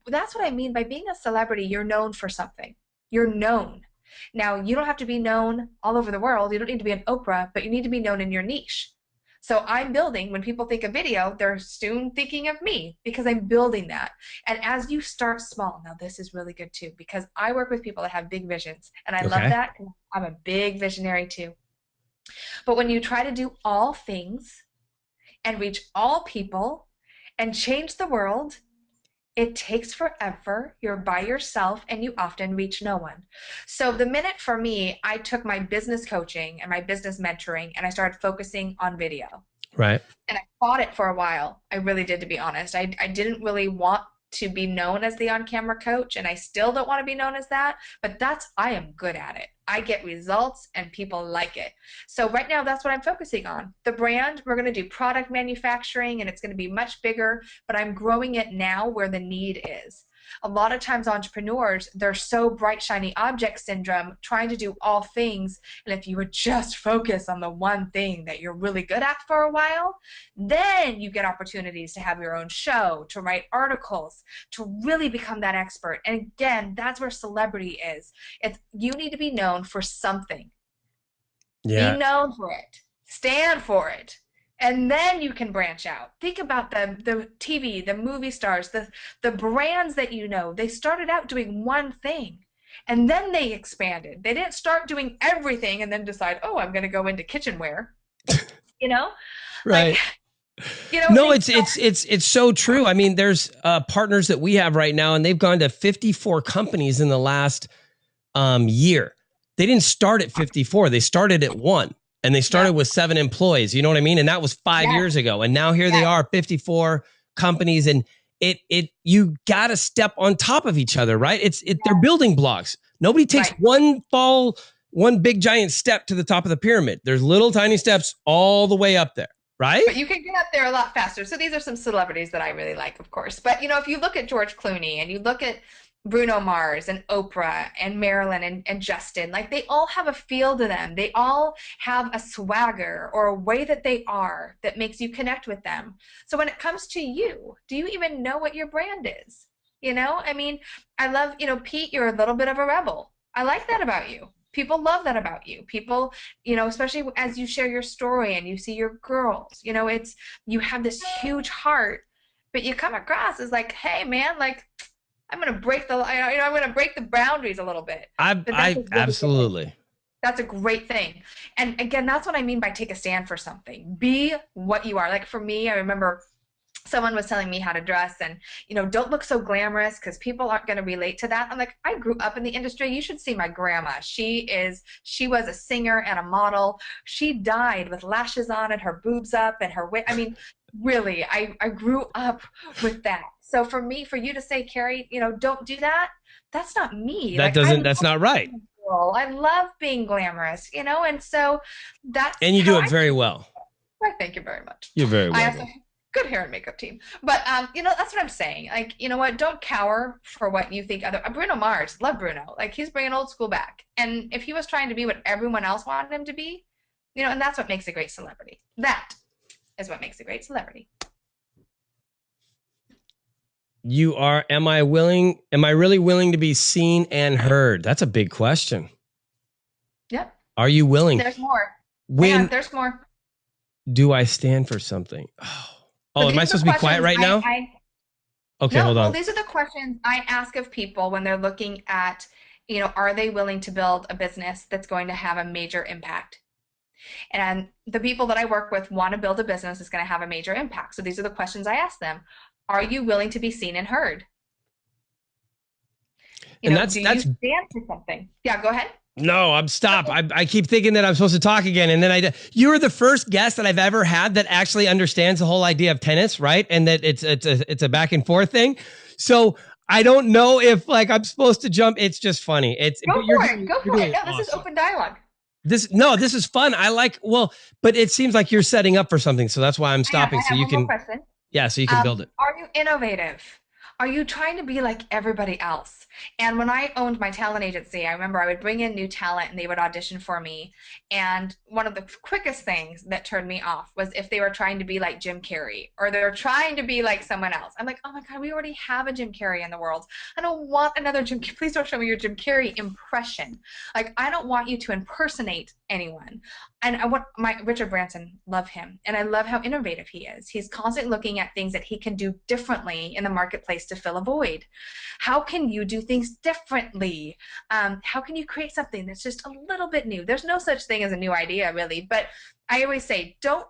D: that's what I mean by being a celebrity. You're known for something. You're known. Now, you don't have to be known all over the world. You don't need to be an Oprah, but you need to be known in your niche. So I'm building, when people think of video, they're soon thinking of me because I'm building that. And as you start small, now this is really good too, because I work with people that have big visions, and I love that. I'm a big visionary too. But when you try to do all things and reach all people and change the world, it takes forever. You're by yourself and you often reach no one. So the minute for me, I took my business coaching and my business mentoring and I started focusing on video.
C: Right.
D: And I fought it for a while. I really did, to be honest. I didn't really want to be known as the on-camera coach, and I still don't want to be known as that, but I am good at it. I get results and people like it. So right now, that's what I'm focusing on. The brand, we're going to do product manufacturing, and it's going to be much bigger, but I'm growing it now where the need is. A lot of times entrepreneurs, they're so bright, shiny object syndrome, trying to do all things. And if you would just focus on the one thing that you're really good at for a while, then you get opportunities to have your own show, to write articles, to really become that expert. And again, that's where celebrity is. You need to be known for something.
C: Yeah.
D: Be known for it. Stand for it. And then you can branch out. Think about the TV, the movie stars, the brands that you know. They started out doing one thing, and then they expanded. They didn't start doing everything and then decide, oh, I'm going to go into kitchenware. You know,
C: Right.
D: Like, you know.
C: No, it's so true. I mean, there's partners that we have right now, and they've gone to 54 companies in the last year. They didn't start at 54. They started at 1. And they started with 7 employees, you know what I mean? And that was 5 years ago. And now here they are, 54 companies, and you got to step on top of each other, right? They're building blocks. Nobody takes one big giant step to the top of the pyramid. There's little tiny steps all the way up there, right?
D: But you can get up there a lot faster. So these are some celebrities that I really like, of course. But if you look at George Clooney and you look at Bruno Mars and Oprah and Marilyn and Justin, like they all have a feel to them. They all have a swagger or a way that they are that makes you connect with them. So when it comes to you, do you even know what your brand is? I mean, I love, Pete, you're a little bit of a rebel. I like that about you. People love that about you. People, especially as you share your story and you see your girls, you have this huge heart, but you come across as like, hey man, like, I'm going to break I'm going to break the boundaries a little bit.
C: I absolutely.
D: That's a great thing. And again, that's what I mean by take a stand for something. Be what you are. Like for me, I remember someone was telling me how to dress and, don't look so glamorous because people aren't going to relate to that. I'm like, I grew up in the industry. You should see my grandma. She was a singer and a model. She died with lashes on and her boobs up and her wig. I mean, really, I grew up with that. So for you to say, Keri, don't do that, that's not me.
C: That's not right.
D: I love being glamorous, and so that's.
C: And you do it very well.
D: Well, thank you very much.
C: You're very
D: I
C: welcome.
D: have a good hair and makeup team. But, that's what I'm saying. Like, you know what? Don't cower for what you think Bruno Mars, love Bruno. Like, he's bringing old school back. And if he was trying to be what everyone else wanted him to be, and that's what makes a great celebrity. That is what makes a great celebrity.
C: Am I really willing to be seen and heard? That's a big question.
D: Yep.
C: Are you willing?
D: There's more. There's more.
C: Do I stand for something? Oh, am I supposed to be quiet right now? Okay, hold on.
D: Well, these are the questions I ask of people when they're looking at, are they willing to build a business that's going to have a major impact? And the people that I work with want to build a business that's going to have a major impact. So these are the questions I ask them. Are you willing to be seen and heard? Do you stand for something? Yeah, go ahead.
C: No, stop. I keep thinking that I'm supposed to talk again. And then you're the first guest that I've ever had that actually understands the whole idea of tennis, right? And that it's a back and forth thing. So I don't know if I'm supposed to jump. It's just funny.
D: Go for it. No, awesome. This is open dialogue.
C: This is fun. But it seems like you're setting up for something. So that's why I'm stopping. So you can, so you can build it.
D: Are you innovative? Are you trying to be like everybody else? And when I owned my talent agency, I remember I would bring in new talent and they would audition for me. And one of the quickest things that turned me off was if they were trying to be like Jim Keri or they're trying to be like someone else. I'm like, oh my God, we already have a Jim Keri in the world. I don't want another Jim Keri. Please don't show me your Jim Keri impression. Like, I don't want you to impersonate anyone. And I want Richard Branson, love him. And I love how innovative he is. He's constantly looking at things that he can do differently in the marketplace to fill a void. How can you do things differently? How can you create something that's just a little bit new? There's no such thing as a new idea, really. But I always say, don't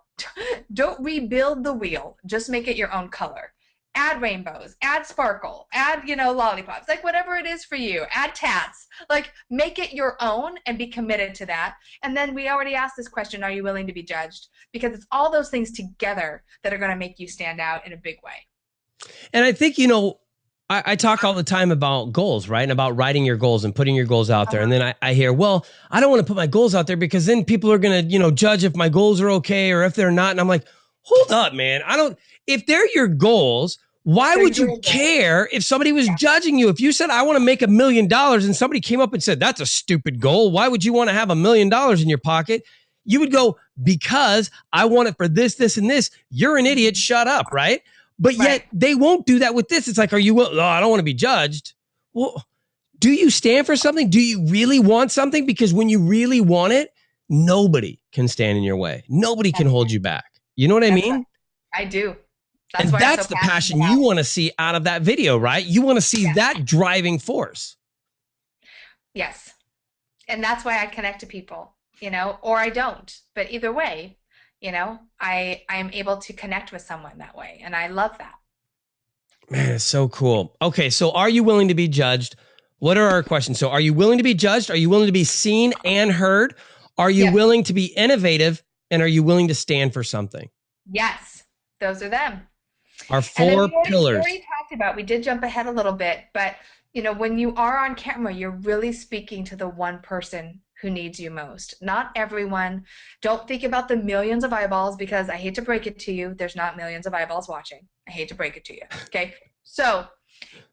D: rebuild the wheel. Just make it your own color. Add rainbows, add sparkle, add, lollipops, like whatever it is for you, add tats, like make it your own and be committed to that. And then we already asked this question, are you willing to be judged? Because it's all those things together that are going to make you stand out in a big way.
C: And I think, I talk all the time about goals, right? And about writing your goals and putting your goals out there. And then I hear, well, I don't want to put my goals out there because then people are going to, judge if my goals are okay or if they're not. And I'm like, hold up, man. If they're your goals, why would you care if somebody was judging you? If you said, I want to make $1 million and somebody came up and said, that's a stupid goal. Why would you want to have $1 million in your pocket? You would go, because I want it for this, this, and this. You're an idiot. Shut up. Right. But yet they won't do that with this. It's like, I don't want to be judged. Well, do you stand for something? Do you really want something? Because when you really want it, nobody can stand in your way. Nobody can hold you back. You know what I mean?
D: I do.
C: That's the passion you want to see out of that video, right? You want to see that driving force.
D: Yes. And that's why I connect to people, or I don't. But either way, I am able to connect with someone that way. And I love that.
C: Man, it's so cool. Okay, so are you willing to be judged? What are our questions? So are you willing to be judged? Are you willing to be seen and heard? Are you willing to be innovative? And are you willing to stand for something?
D: Yes, those are them.
C: Our four pillars.
D: We talked about, we did jump ahead a little bit, but when you are on camera, you're really speaking to the one person who needs you most. Not everyone. Don't think about the millions of eyeballs, because I hate to break it to you, there's not millions of eyeballs watching. I hate to break it to you. Okay. So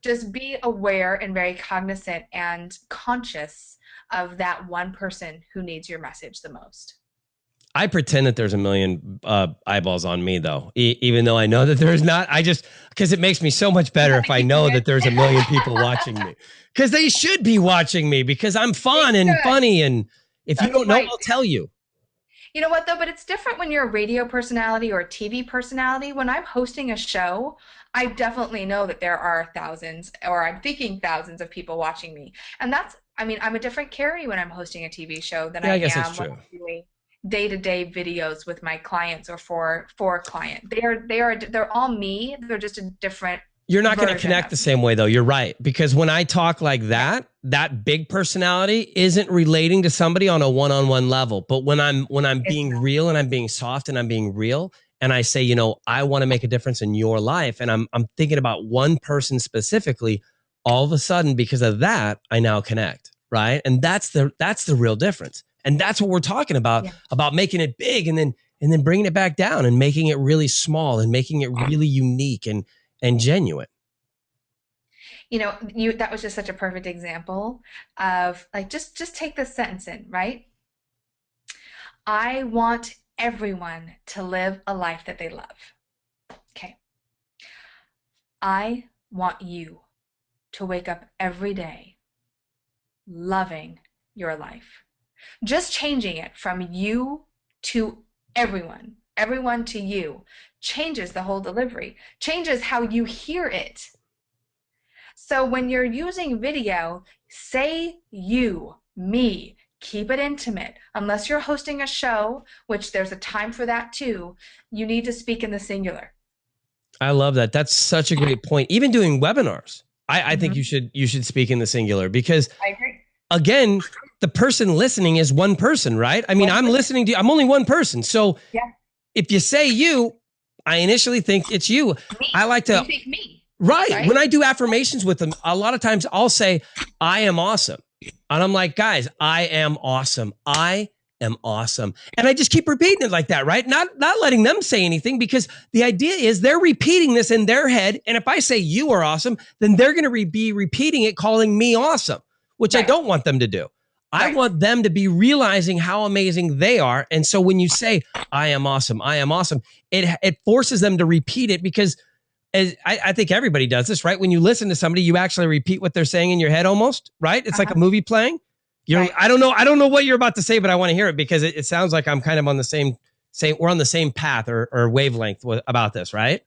D: just be aware and very cognizant and conscious of that one person who needs your message the most.
C: I pretend that there's a million eyeballs on me, though, even though I know that there's not. Because it makes me so much better if I know that there's a million people watching me, because they should be watching me, because I'm fun and funny. And if you don't know, I'll tell you.
D: You know what, though? But it's different when you're a radio personality or a TV personality. When I'm hosting a show, I definitely know that there are thousands, or I'm thinking thousands of people watching me. And I'm a different Keri when I'm hosting a TV show than I
C: guess
D: am
C: that's true.
D: when I'm doing day-to-day videos with my clients or for a client. They're all me. They're just a different.
C: You're not going to connect the same way, though. You're right. Because when I talk like that big personality isn't relating to somebody on a one-on-one level. But when I'm being real and I'm being soft and I'm being real and I say, I want to make a difference in your life, and I'm thinking about one person specifically, all of a sudden, because of that, I now connect, right? And that's the real difference. And that's what we're talking about making it big and then bringing it back down and making it really small and making it really unique and genuine.
D: That was just such a perfect example of, like, just take this sentence in, right? I want everyone to live a life that they love. Okay. I want you to wake up every day loving your life. Just changing it from you to everyone to you, changes the whole delivery, changes how you hear it. So when you're using video, say you, me, keep it intimate. Unless you're hosting a show, which there's a time for that too, you need to speak in the singular.
C: I love that. That's such a great point. Even doing webinars, I think you should speak in the singular, because
D: I agree.
C: Again, the person listening is one person, right? I mean, I'm listening to you. I'm only one person. So if you say you, I initially think it's you. I like to.
D: You think me.
C: Right. When I do affirmations with them, a lot of times I'll say, I am awesome. And I'm like, guys, I am awesome. I am awesome. And I just keep repeating it like that, right? Not letting them say anything, because the idea is they're repeating this in their head. And if I say you are awesome, then they're going to be repeating it, calling me awesome, which I don't want them to do. I want them to be realizing how amazing they are. And so when you say, I am awesome, it forces them to repeat it, because I think everybody does this, right? When you listen to somebody, you actually repeat what they're saying in your head almost, right? It's like a movie playing. I don't know what you're about to say, but I want to hear it, because it sounds like I'm kind of on the same, we're on the same path or wavelength about this, right?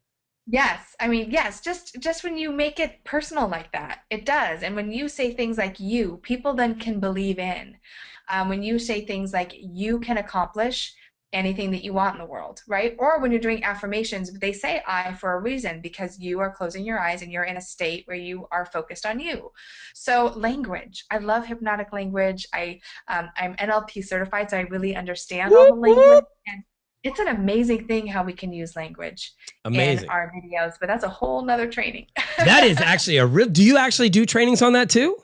D: Yes. I mean, yes, just when you make it personal like that, it does. And when you say things like you, people then can believe in. When you say things like you can accomplish anything that you want in the world, right? Or when you're doing affirmations, they say I for a reason, because you are closing your eyes and you're in a state where you are focused on you. So language, I love hypnotic language. I'm NLP certified, so I really understand all the language. And It's an amazing thing how we can use language in
C: Amazing.
D: our videos, but that's a whole nother training.
C: That is actually a real. Do you actually do trainings on that too?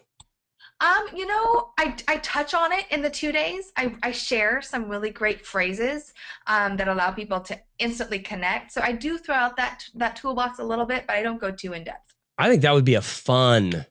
D: I touch on it in the 2 days. I share some really great phrases that allow people to instantly connect. So I do throw out that toolbox a little bit, but I don't go too in depth.
C: I think that would be a fun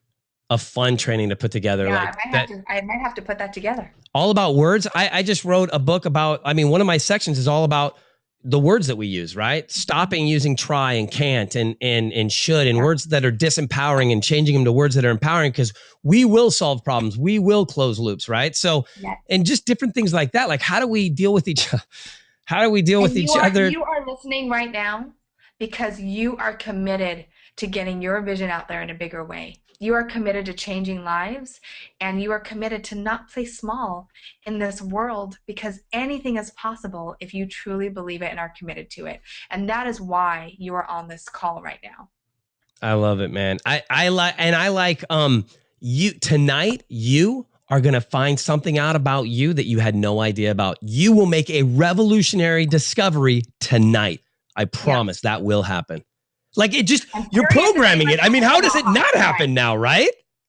C: training to put together.
D: Yeah,
C: Like that,
D: I might have to put that together.
C: all about words. I just wrote a book about, I mean, one of my sections is all about the words that we use, right? Stopping using try and can't and should and words that are disempowering and changing them to words that are empowering, because we will solve problems. We will close loops, right? So,
D: Yes.
C: and just different things like that. Like, how do we deal with each other? How do we deal with each other?
D: You are listening right now because you are committed to getting your vision out there in a bigger way. You are committed to changing lives, and you are committed to not play small in this world, because anything is possible if you truly believe it and are committed to it. And that is why you are on this call right now.
C: I love it, man. I like you tonight. You are going to find something out about you that you had no idea about. You will make a revolutionary discovery tonight. I promise that will happen. Like, it just, you're programming it. I mean, how does it not happen now, right?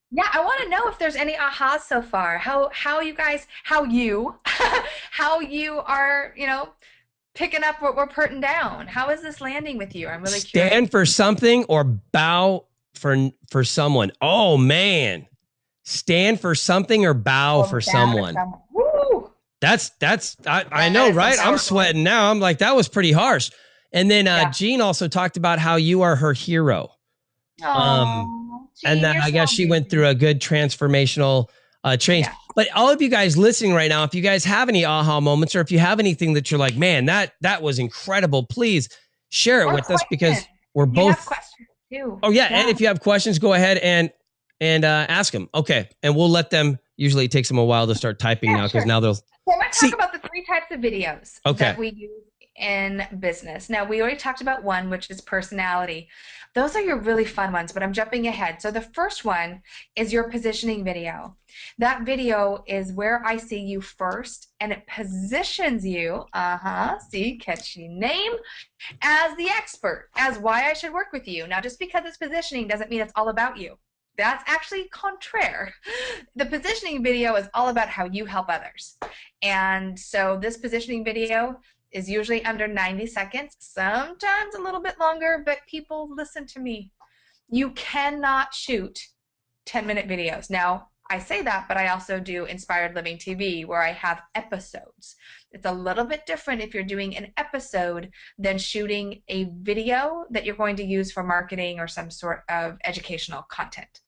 D: Yeah, I want to know if there's any ahas so far. How you guys, how you how you are, picking up what we're putting down. How is this landing with you? I'm really curious.
C: Stand for something or bow for someone. Oh man. Stand for something or bow for someone.
D: Woo!
C: That's I know, right? I'm sweating now. I'm like, that was pretty harsh. And then Jean also talked about how you are her hero. And then I guess she went through a good transformational change. Yeah. But all of you guys listening right now, if you guys have any aha moments, or if you have anything that you're like, man, that was incredible, please share it with us, because we're both. Have questions too. Oh yeah, and if you have questions, go ahead and ask them. Okay, and we'll let them. Usually, it takes them a while to start typing now, because now they'll.
D: So I want to talk about the 3 types of videos that we use in business. Now, we already talked about one, which is personality. Those are your really fun ones, but I'm jumping ahead. So the first one is your positioning video. That video is where I see you first, and it positions you, see, catchy name, as the expert, as why I should work with you. Now, just because it's positioning doesn't mean it's all about you. That's actually contraire. The positioning video is all about how you help others. And so this positioning video is usually under 90 seconds, sometimes a little bit longer, but people, listen to me. You cannot shoot 10-minute videos. Now, I say that, but I also do Inspired Living TV, where I have episodes. It's a little bit different if you're doing an episode than shooting a video that you're going to use for marketing or some sort of educational content.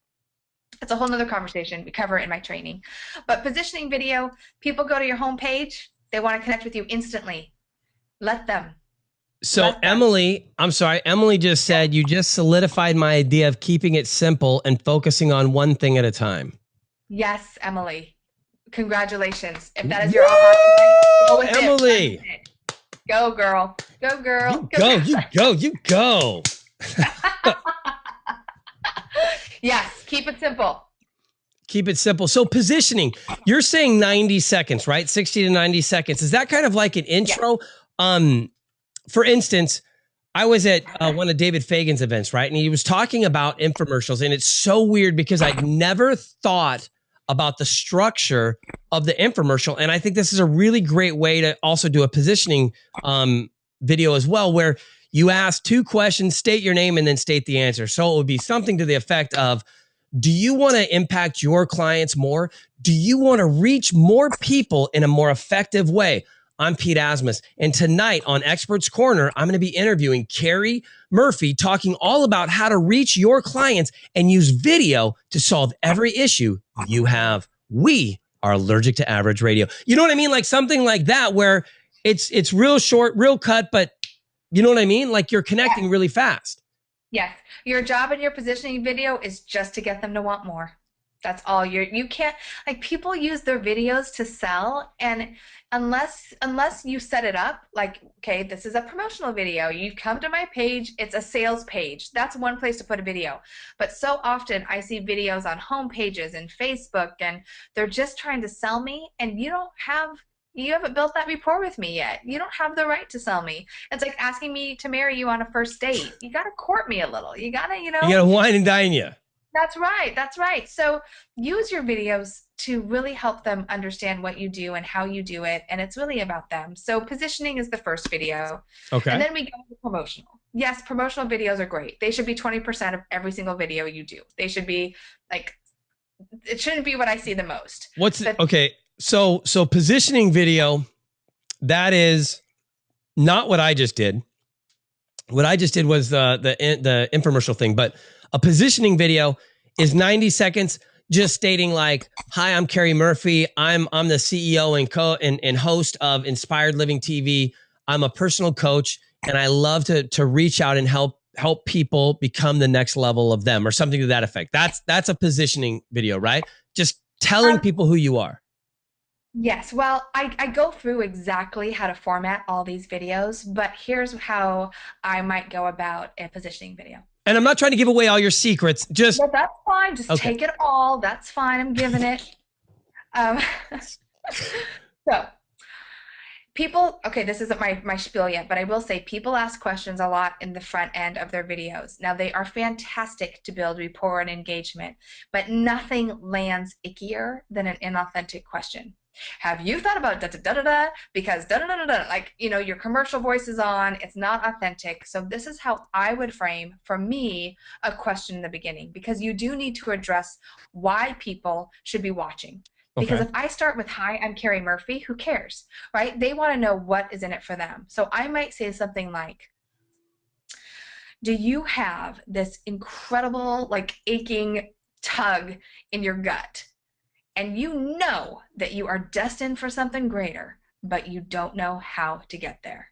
D: It's a whole nother conversation. We cover it in my training. But positioning video, people go to your homepage, they want to connect with you instantly. Let them.
C: So Emily, I'm sorry, Emily just said, you just solidified my idea of keeping it simple and focusing on one thing at a time.
D: Yes, Emily. Congratulations. If that is your aha, go with
C: Emily.
D: It. Go, girl. Go, girl.
C: You go.
D: Yes, keep it simple.
C: Keep it simple. So positioning, you're saying 90 seconds, right? 60 to 90 seconds. Is that kind of like an intro? Yes. For instance, I was at one of David Fagan's events, right? And he was talking about infomercials. And it's so weird because I'd never thought about the structure of the infomercial. And I think this is a really great way to also do a positioning video as well, where you ask 2 questions, state your name, and then state the answer. So it would be something to the effect of, do you want to impact your clients more? Do you want to reach more people in a more effective way? I'm Pete Asmus, and tonight on Experts Corner, I'm going to be interviewing Keri Murphy, talking all about how to reach your clients and use video to solve every issue you have. We are allergic to average radio. You know what I mean? Like something like that, where it's real short, real cut, but you know what I mean? Like you're connecting really fast.
D: Yes. Your job in your positioning video is just to get them to want more. That's all. You can't, like, people use their videos to sell, and unless you set it up like, okay, this is a promotional video, you come to my page, it's a sales page, that's one place to put a video. But so often I see videos on home pages and Facebook, and they're just trying to sell me, and you don't have You haven't built that rapport with me yet. You don't have the right to sell me. It's like asking me to marry you on a first date. You got to court me a little. You got to,
C: You got to wine and dine you.
D: That's right. That's right. So use your videos to really help them understand what you do and how you do it. And it's really about them. So positioning is the first video.
C: Okay.
D: And then we go to promotional. Yes, promotional videos are great. They should be 20% of every single video you do. They should be like, it shouldn't be what I see the most.
C: Okay. So positioning video, that is not what I just did. What I just did was the infomercial thing, but a positioning video is 90 seconds just stating like, hi, I'm Keri Murphy. I'm the CEO and host of Inspired Living TV. I'm a personal coach and I love to reach out and help people become the next level of them or something to that effect. That's a positioning video, right? Just telling people who you are.
D: Yes, well, I go through exactly how to format all these videos, but here's how I might go about a positioning video.
C: And I'm not trying to give away all your secrets. Just
D: well, that's fine. Just take it all. That's fine. I'm giving it. So people, okay, this isn't my spiel yet, but I will say people ask questions a lot in the front end of their videos. Now, they are fantastic to build rapport and engagement, but nothing lands ickier than an inauthentic question. Have you thought about da-da-da-da-da? Because da-da-da-da-da, like, your commercial voice is on, it's not authentic. So this is how I would frame, for me, a question in the beginning, because you do need to address why people should be watching. Because if I start with, hi, I'm Keri Murphy, who cares, right? They want to know what is in it for them. So I might say something like, do you have this incredible, like, aching tug in your gut? And you know that you are destined for something greater, but you don't know how to get there.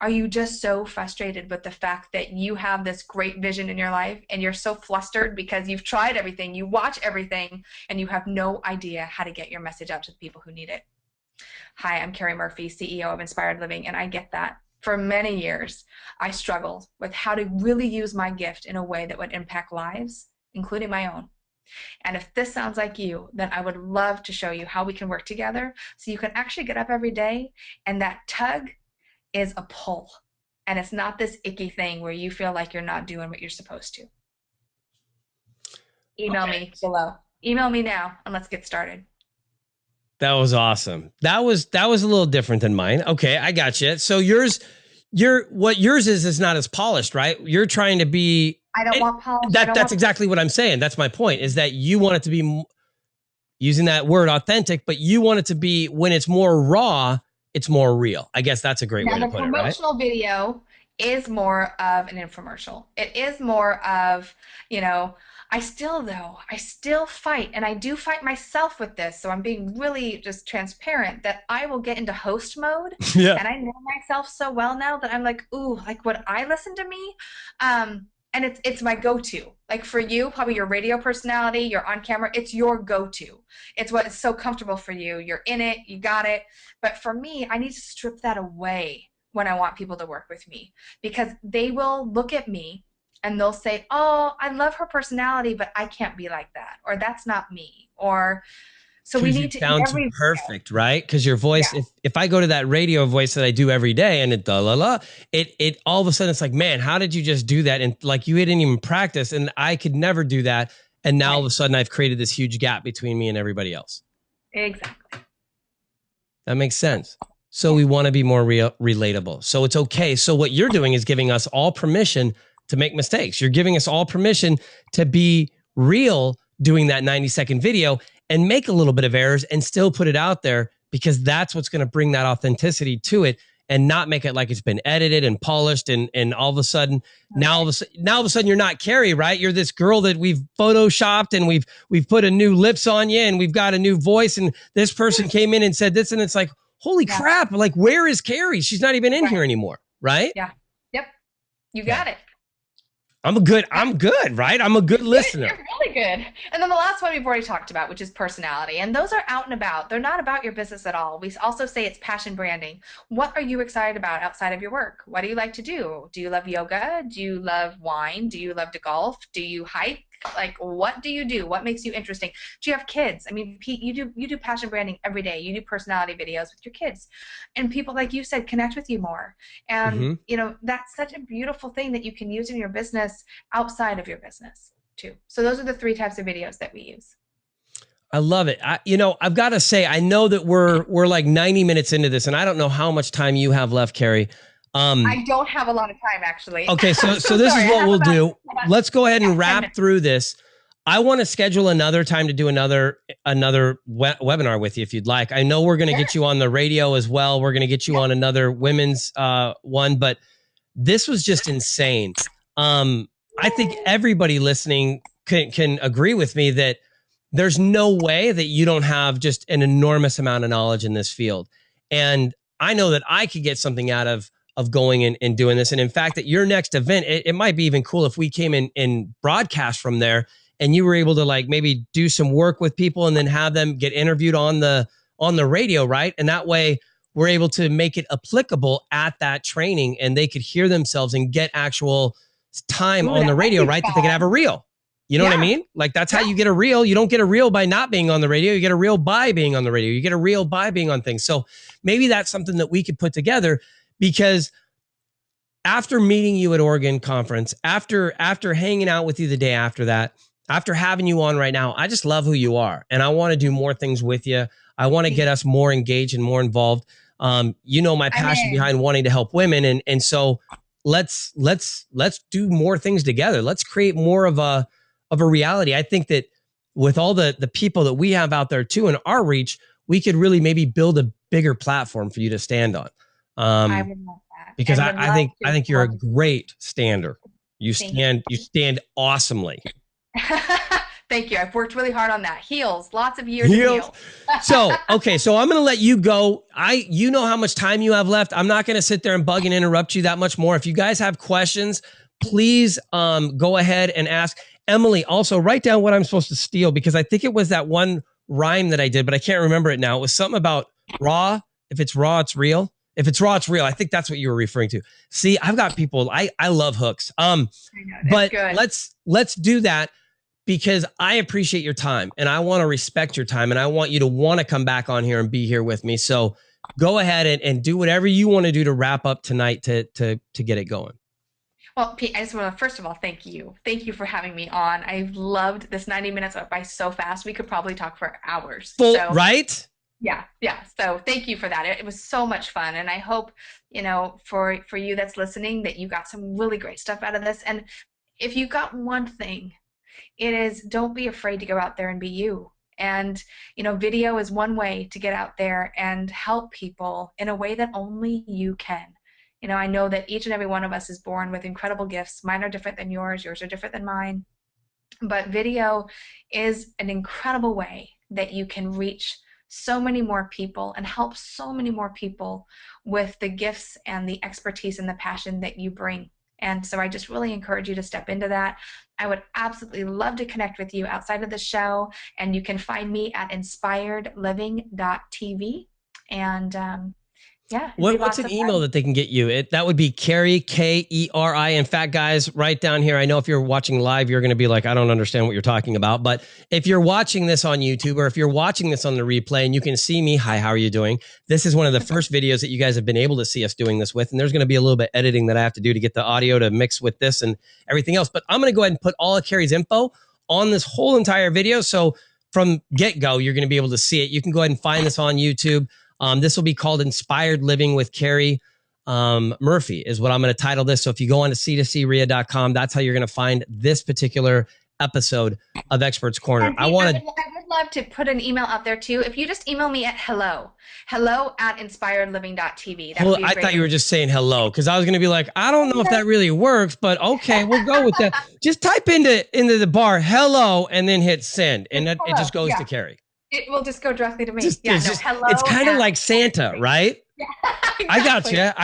D: Are you just so frustrated with the fact that you have this great vision in your life and you're so flustered because you've tried everything, you watch everything, and you have no idea how to get your message out to the people who need it? Hi, I'm Keri Murphy, CEO of Inspired Living, and I get that. For many years, I struggled with how to really use my gift in a way that would impact lives, including my own. And if this sounds like you, then I would love to show you how we can work together so you can actually get up every day and that tug is a pull. And it's not this icky thing where you feel like you're not doing what you're supposed to. Email me below. Email me now and let's get started.
C: That was awesome. That was a little different than mine. Okay, I got you. So what yours is not as polished, right? You're trying to be.
D: I don't want polish.
C: That's exactly what I'm saying. That's my point, is that you want it to be, using that word, authentic, but you want it to be, when it's more raw, it's more real. I guess that's a great way to put it, right?
D: The promotional video is more of an infomercial. It is more of, I still fight, and I do fight myself with this, so I'm being really just transparent that I will get into host mode.
C: Yeah.
D: And I know myself so well now that I'm like, ooh, like, would I listen to me? And it's my go-to. Like for you, probably your radio personality, you're on camera, it's your go-to. It's what is so comfortable for you. You're in it, you got it. But for me, I need to strip that away when I want people to work with me, because they will look at me and they'll say, oh, I love her personality, but I can't be like that, or that's not me, or so we need to
C: sound perfect, right? Because your voice, if I go to that radio voice that I do every day and it all of a sudden it's like, man, how did you just do that? And like, you didn't even practice, and I could never do that. And now all of a sudden I've created this huge gap between me and everybody else.
D: Exactly.
C: That makes sense. So we want to be more relatable. So it's okay. So what you're doing is giving us all permission to make mistakes. You're giving us all permission to be real doing that 90-second video and make a little bit of errors and still put it out there, because that's what's going to bring that authenticity to it, and not make it like it's been edited and polished and all of a sudden now all of a sudden you're not Keri, right? You're this girl that we've photoshopped and we've put a new lips on you and we've got a new voice, and this person came in and said this, and it's like, holy crap, like, where is Keri? She's not even in here anymore, right?
D: Yeah. Yep. You got it.
C: I'm good, right? I'm a good listener.
D: You're really good. And then the last one we've already talked about, which is personality. And those are out and about. They're not about your business at all. We also say it's passion branding. What are you excited about outside of your work? What do you like to do? Do you love yoga? Do you love wine? Do you love to golf? Do you hike? Like, what do you do? What makes you interesting? Do you have kids? I mean, Pete, you do passion branding every day. You do personality videos with your kids, and people, like you said, connect with you more. And you know, that's such a beautiful thing that you can use in your business outside of your business too. So those are the 3 types of videos that we use.
C: I love it. You know, I've got to say, I know that we're like 90 minutes into this, and I don't know how much time you have left, Keri.
D: I don't have a lot of time, actually.
C: Okay, so this is what we'll do. Let's go ahead and wrap through this. I want to schedule another time to do another webinar with you if you'd like. I know we're going to get you on the radio as well. We're going to get you on another women's one, but this was just insane. I think everybody listening can agree with me that there's no way that you don't have just an enormous amount of knowledge in this field. And I know that I could get something out of going and doing this. And in fact, at your next event, it might be even cool if we came in and broadcast from there and you were able to like maybe do some work with people and then have them get interviewed on the radio, right? And that way we're able to make it applicable at that training and they could hear themselves and get actual time on the radio, right? That they could have a reel. You know what I mean? Like that's how you get a reel. You don't get a reel by not being on the radio. You get a reel by being on the radio. You get a reel by being on things. So maybe that's something that we could put together. Because after meeting you at Oregon conference, after hanging out with you the day after that, after having you on right now, I just love who you are. And I want to do more things with you. I want to get us more engaged and more involved. You know, my passion behind wanting to help women. And so let's do more things together. Let's create more of a reality. I think that with all the people that we have out there too, in our reach, we could really maybe build a bigger platform for you to stand on. I would love that because I think you're a great stander. You stand awesomely.
D: Thank you. I've worked really hard on that. Heels, lots of years of heels.
C: So I'm going to let you go. You know how much time you have left. I'm not going to sit there and bug and interrupt you that much more. If you guys have questions, please go ahead and ask. Emily, also write down what I'm supposed to steal because I think it was that one rhyme that I did, but I can't remember it now. It was something about raw. If it's raw, it's real. If it's raw, it's real. I think that's what you were referring to. See, I've got people. I love hooks. But let's do that because I appreciate your time and I want to respect your time and I want you to want to come back on here and be here with me. So go ahead and do whatever you want to do to wrap up tonight to get it going.
D: Well, Pete, I just want to, first of all, thank you. Thank you for having me on. I've loved this 90 minutes went by so fast. We could probably talk for hours.
C: Right?
D: Yeah. So thank you for that. It was so much fun. And I hope, you know, for you that's listening that you got some really great stuff out of this. And if you got one thing, it is don't be afraid to go out there and be you. And, you know, video is one way to get out there and help people in a way that only you can. You know, I know that each and every one of us is born with incredible gifts. Mine are different than yours. Yours are different than mine. But video is an incredible way that you can reach so many more people and help so many more people with the gifts and the expertise and the passion that you bring. And so I just really encourage you to step into that. I would absolutely love to connect with you outside of the show. And you can find me at inspiredliving.tv. And
C: what's an email that they can get you? That would be Keri, Keri. In fact, guys, write down here. I know if you're watching live, you're going to be like, I don't understand what you're talking about. But if you're watching this on YouTube or if you're watching this on the replay and you can see me, hi, how are you doing? This is one of the first videos that you guys have been able to see us doing this with. And there's going to be a little bit editing that I have to do to get the audio to mix with this and everything else. But I'm going to go ahead and put all of Keri's info on this whole entire video. So from get-go, you're going to be able to see it. You can go ahead and find this on YouTube. This will be called Inspired Living with Keri Murphy is what I'm going to title this. So if you go on to c2cria.com, that's how you're going to find this particular episode of Experts Corner.
D: I would love to put an email out there too. If you just email me at hello@inspiredliving.tv.
C: I thought you were just saying hello because I was going to be like, I don't know if that really works, but okay, we'll go with that. Just type into the bar hello and then hit send, and it just goes to Keri.
D: It will just go directly to me.
C: Hello. It's kind of like Santa, right? Yeah, exactly. I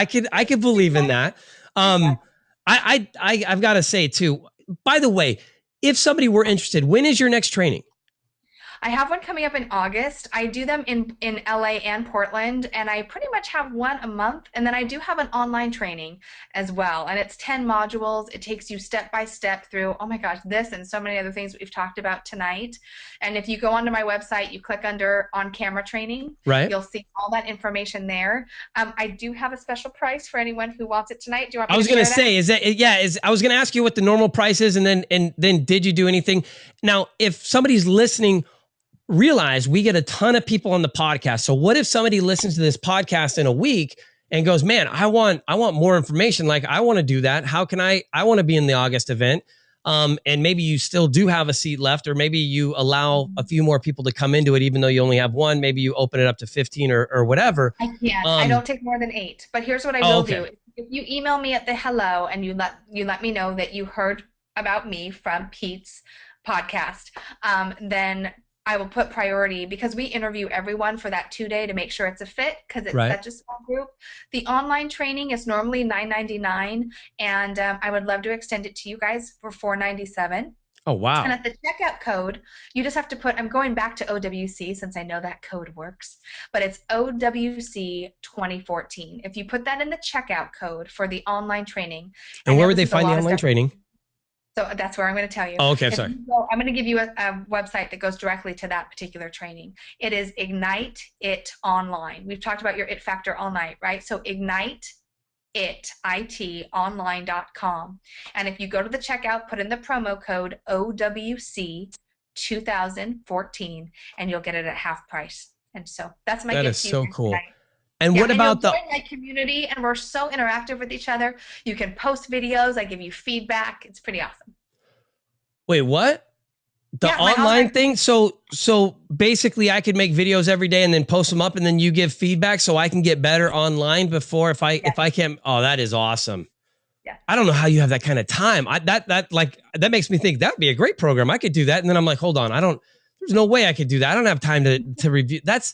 C: got you. I could believe in that. I've got to say too. By the way, if somebody were interested, when is your next training?
D: I have one coming up in August. I do them in LA and Portland, and I pretty much have one a month. And then I do have an online training as well. And it's 10 modules. It takes you step by step through, oh my gosh, this and so many other things we've talked about tonight. And if you go onto my website, you click under on camera training,
C: right?
D: You'll see all that information there. I do have a special price for anyone who wants it tonight. Do you want me
C: I was
D: to
C: going to
D: share
C: say, I was going to ask you what the normal price is, and then did you do anything? Now, if somebody's listening, realize we get a ton of people on the podcast. So what if somebody listens to this podcast in a week and goes, man, I want more information. Like, I want to do that. How can I want to be in the August event. And maybe you still do have a seat left, or maybe you allow a few more people to come into it, even though you only have one. Maybe you open it up to 15 or whatever.
D: I can't. I don't take more than 8. But here's what I will do. If you email me at the hello and you let me know that you heard about me from Pete's podcast, then I will put priority, because we interview everyone for that 2-day to make sure it's a fit, because it's such a small group. The online training is normally $9.99, and I would love to extend it to you guys for $4.97.
C: Oh, wow.
D: And at the checkout code, you just have to put, I'm going back to OWC since I know that code works, but it's OWC 2014. If you put that in the checkout code for the online training.
C: And where would they find the online training?
D: So that's where I'm going to tell you.
C: Oh, okay, I'm sorry.
D: I'm going to give you a website that goes directly to that particular training. It is Ignite It Online. We've talked about your it factor all night, right? So Ignite itonline.com. And if you go to the checkout, put in the promo code OWC 2014, and you'll get it at half price. And so that's my gift.
C: That is so cool.
D: Tonight.
C: And what about the
D: my community? And we're so interactive with each other. You can post videos. I give you feedback. It's pretty awesome.
C: Wait, what? The online thing? So basically I could make videos every day and then post them up, and then you give feedback so I can get better online before if I can't. Oh, that is awesome.
D: Yeah.
C: I don't know how you have that kind of time. That makes me think that would be a great program. I could do that. And then I'm like, hold on, there's no way I could do that. I don't have time to review. That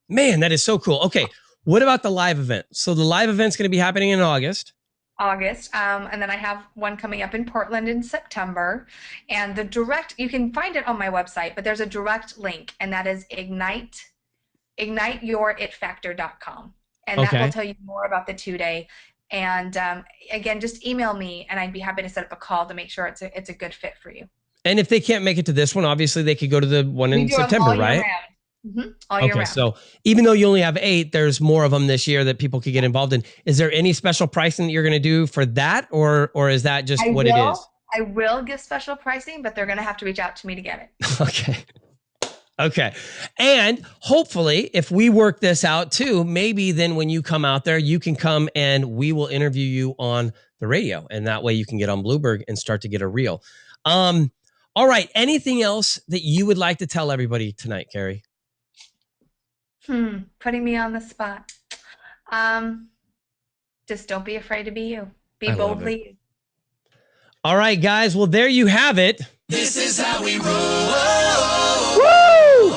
C: is so cool. Okay. What about the live event? So the live event's going to be happening in August.
D: And then I have one coming up in Portland in September. And you can find it on my website, but there's a direct link, and that is igniteYourItFactor.com. And that will tell you more about the 2-day. And again, just email me, and I'd be happy to set up a call to make sure it's a good fit for you.
C: And if they can't make it to this one, obviously they could go to the one in September, right?
D: All year round.
C: So even though you only have 8, there's more of them this year that people could get involved in. Is there any special pricing that you're going to do for that, or is that just what it is?
D: I will give special pricing, but they're going to have to reach out to me to get it.
C: Okay. And hopefully, if we work this out too, maybe then when you come out there, you can come and we will interview you on the radio, and that way you can get on Bloomberg and start to get a reel. All right. Anything else that you would like to tell everybody tonight, Keri?
D: Putting me on the spot. Just don't be afraid to be you. Be boldly you.
C: All right, guys. Well, there you have it.
E: This is how we roll.
C: Woo!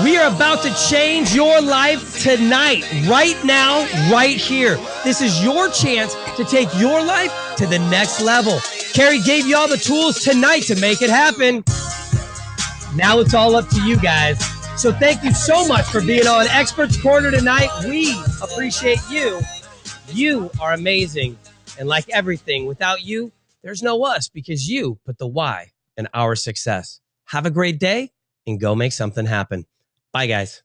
C: We are about to change your life tonight, right now, right here. This is your chance to take your life to the next level. Keri gave you all the tools tonight to make it happen. Now it's all up to you guys. So thank you so much for being on Experts Corner tonight. We appreciate you. You are amazing. And like everything, without you, there's no us, because you put the why in our success. Have a great day and go make something happen. Bye, guys.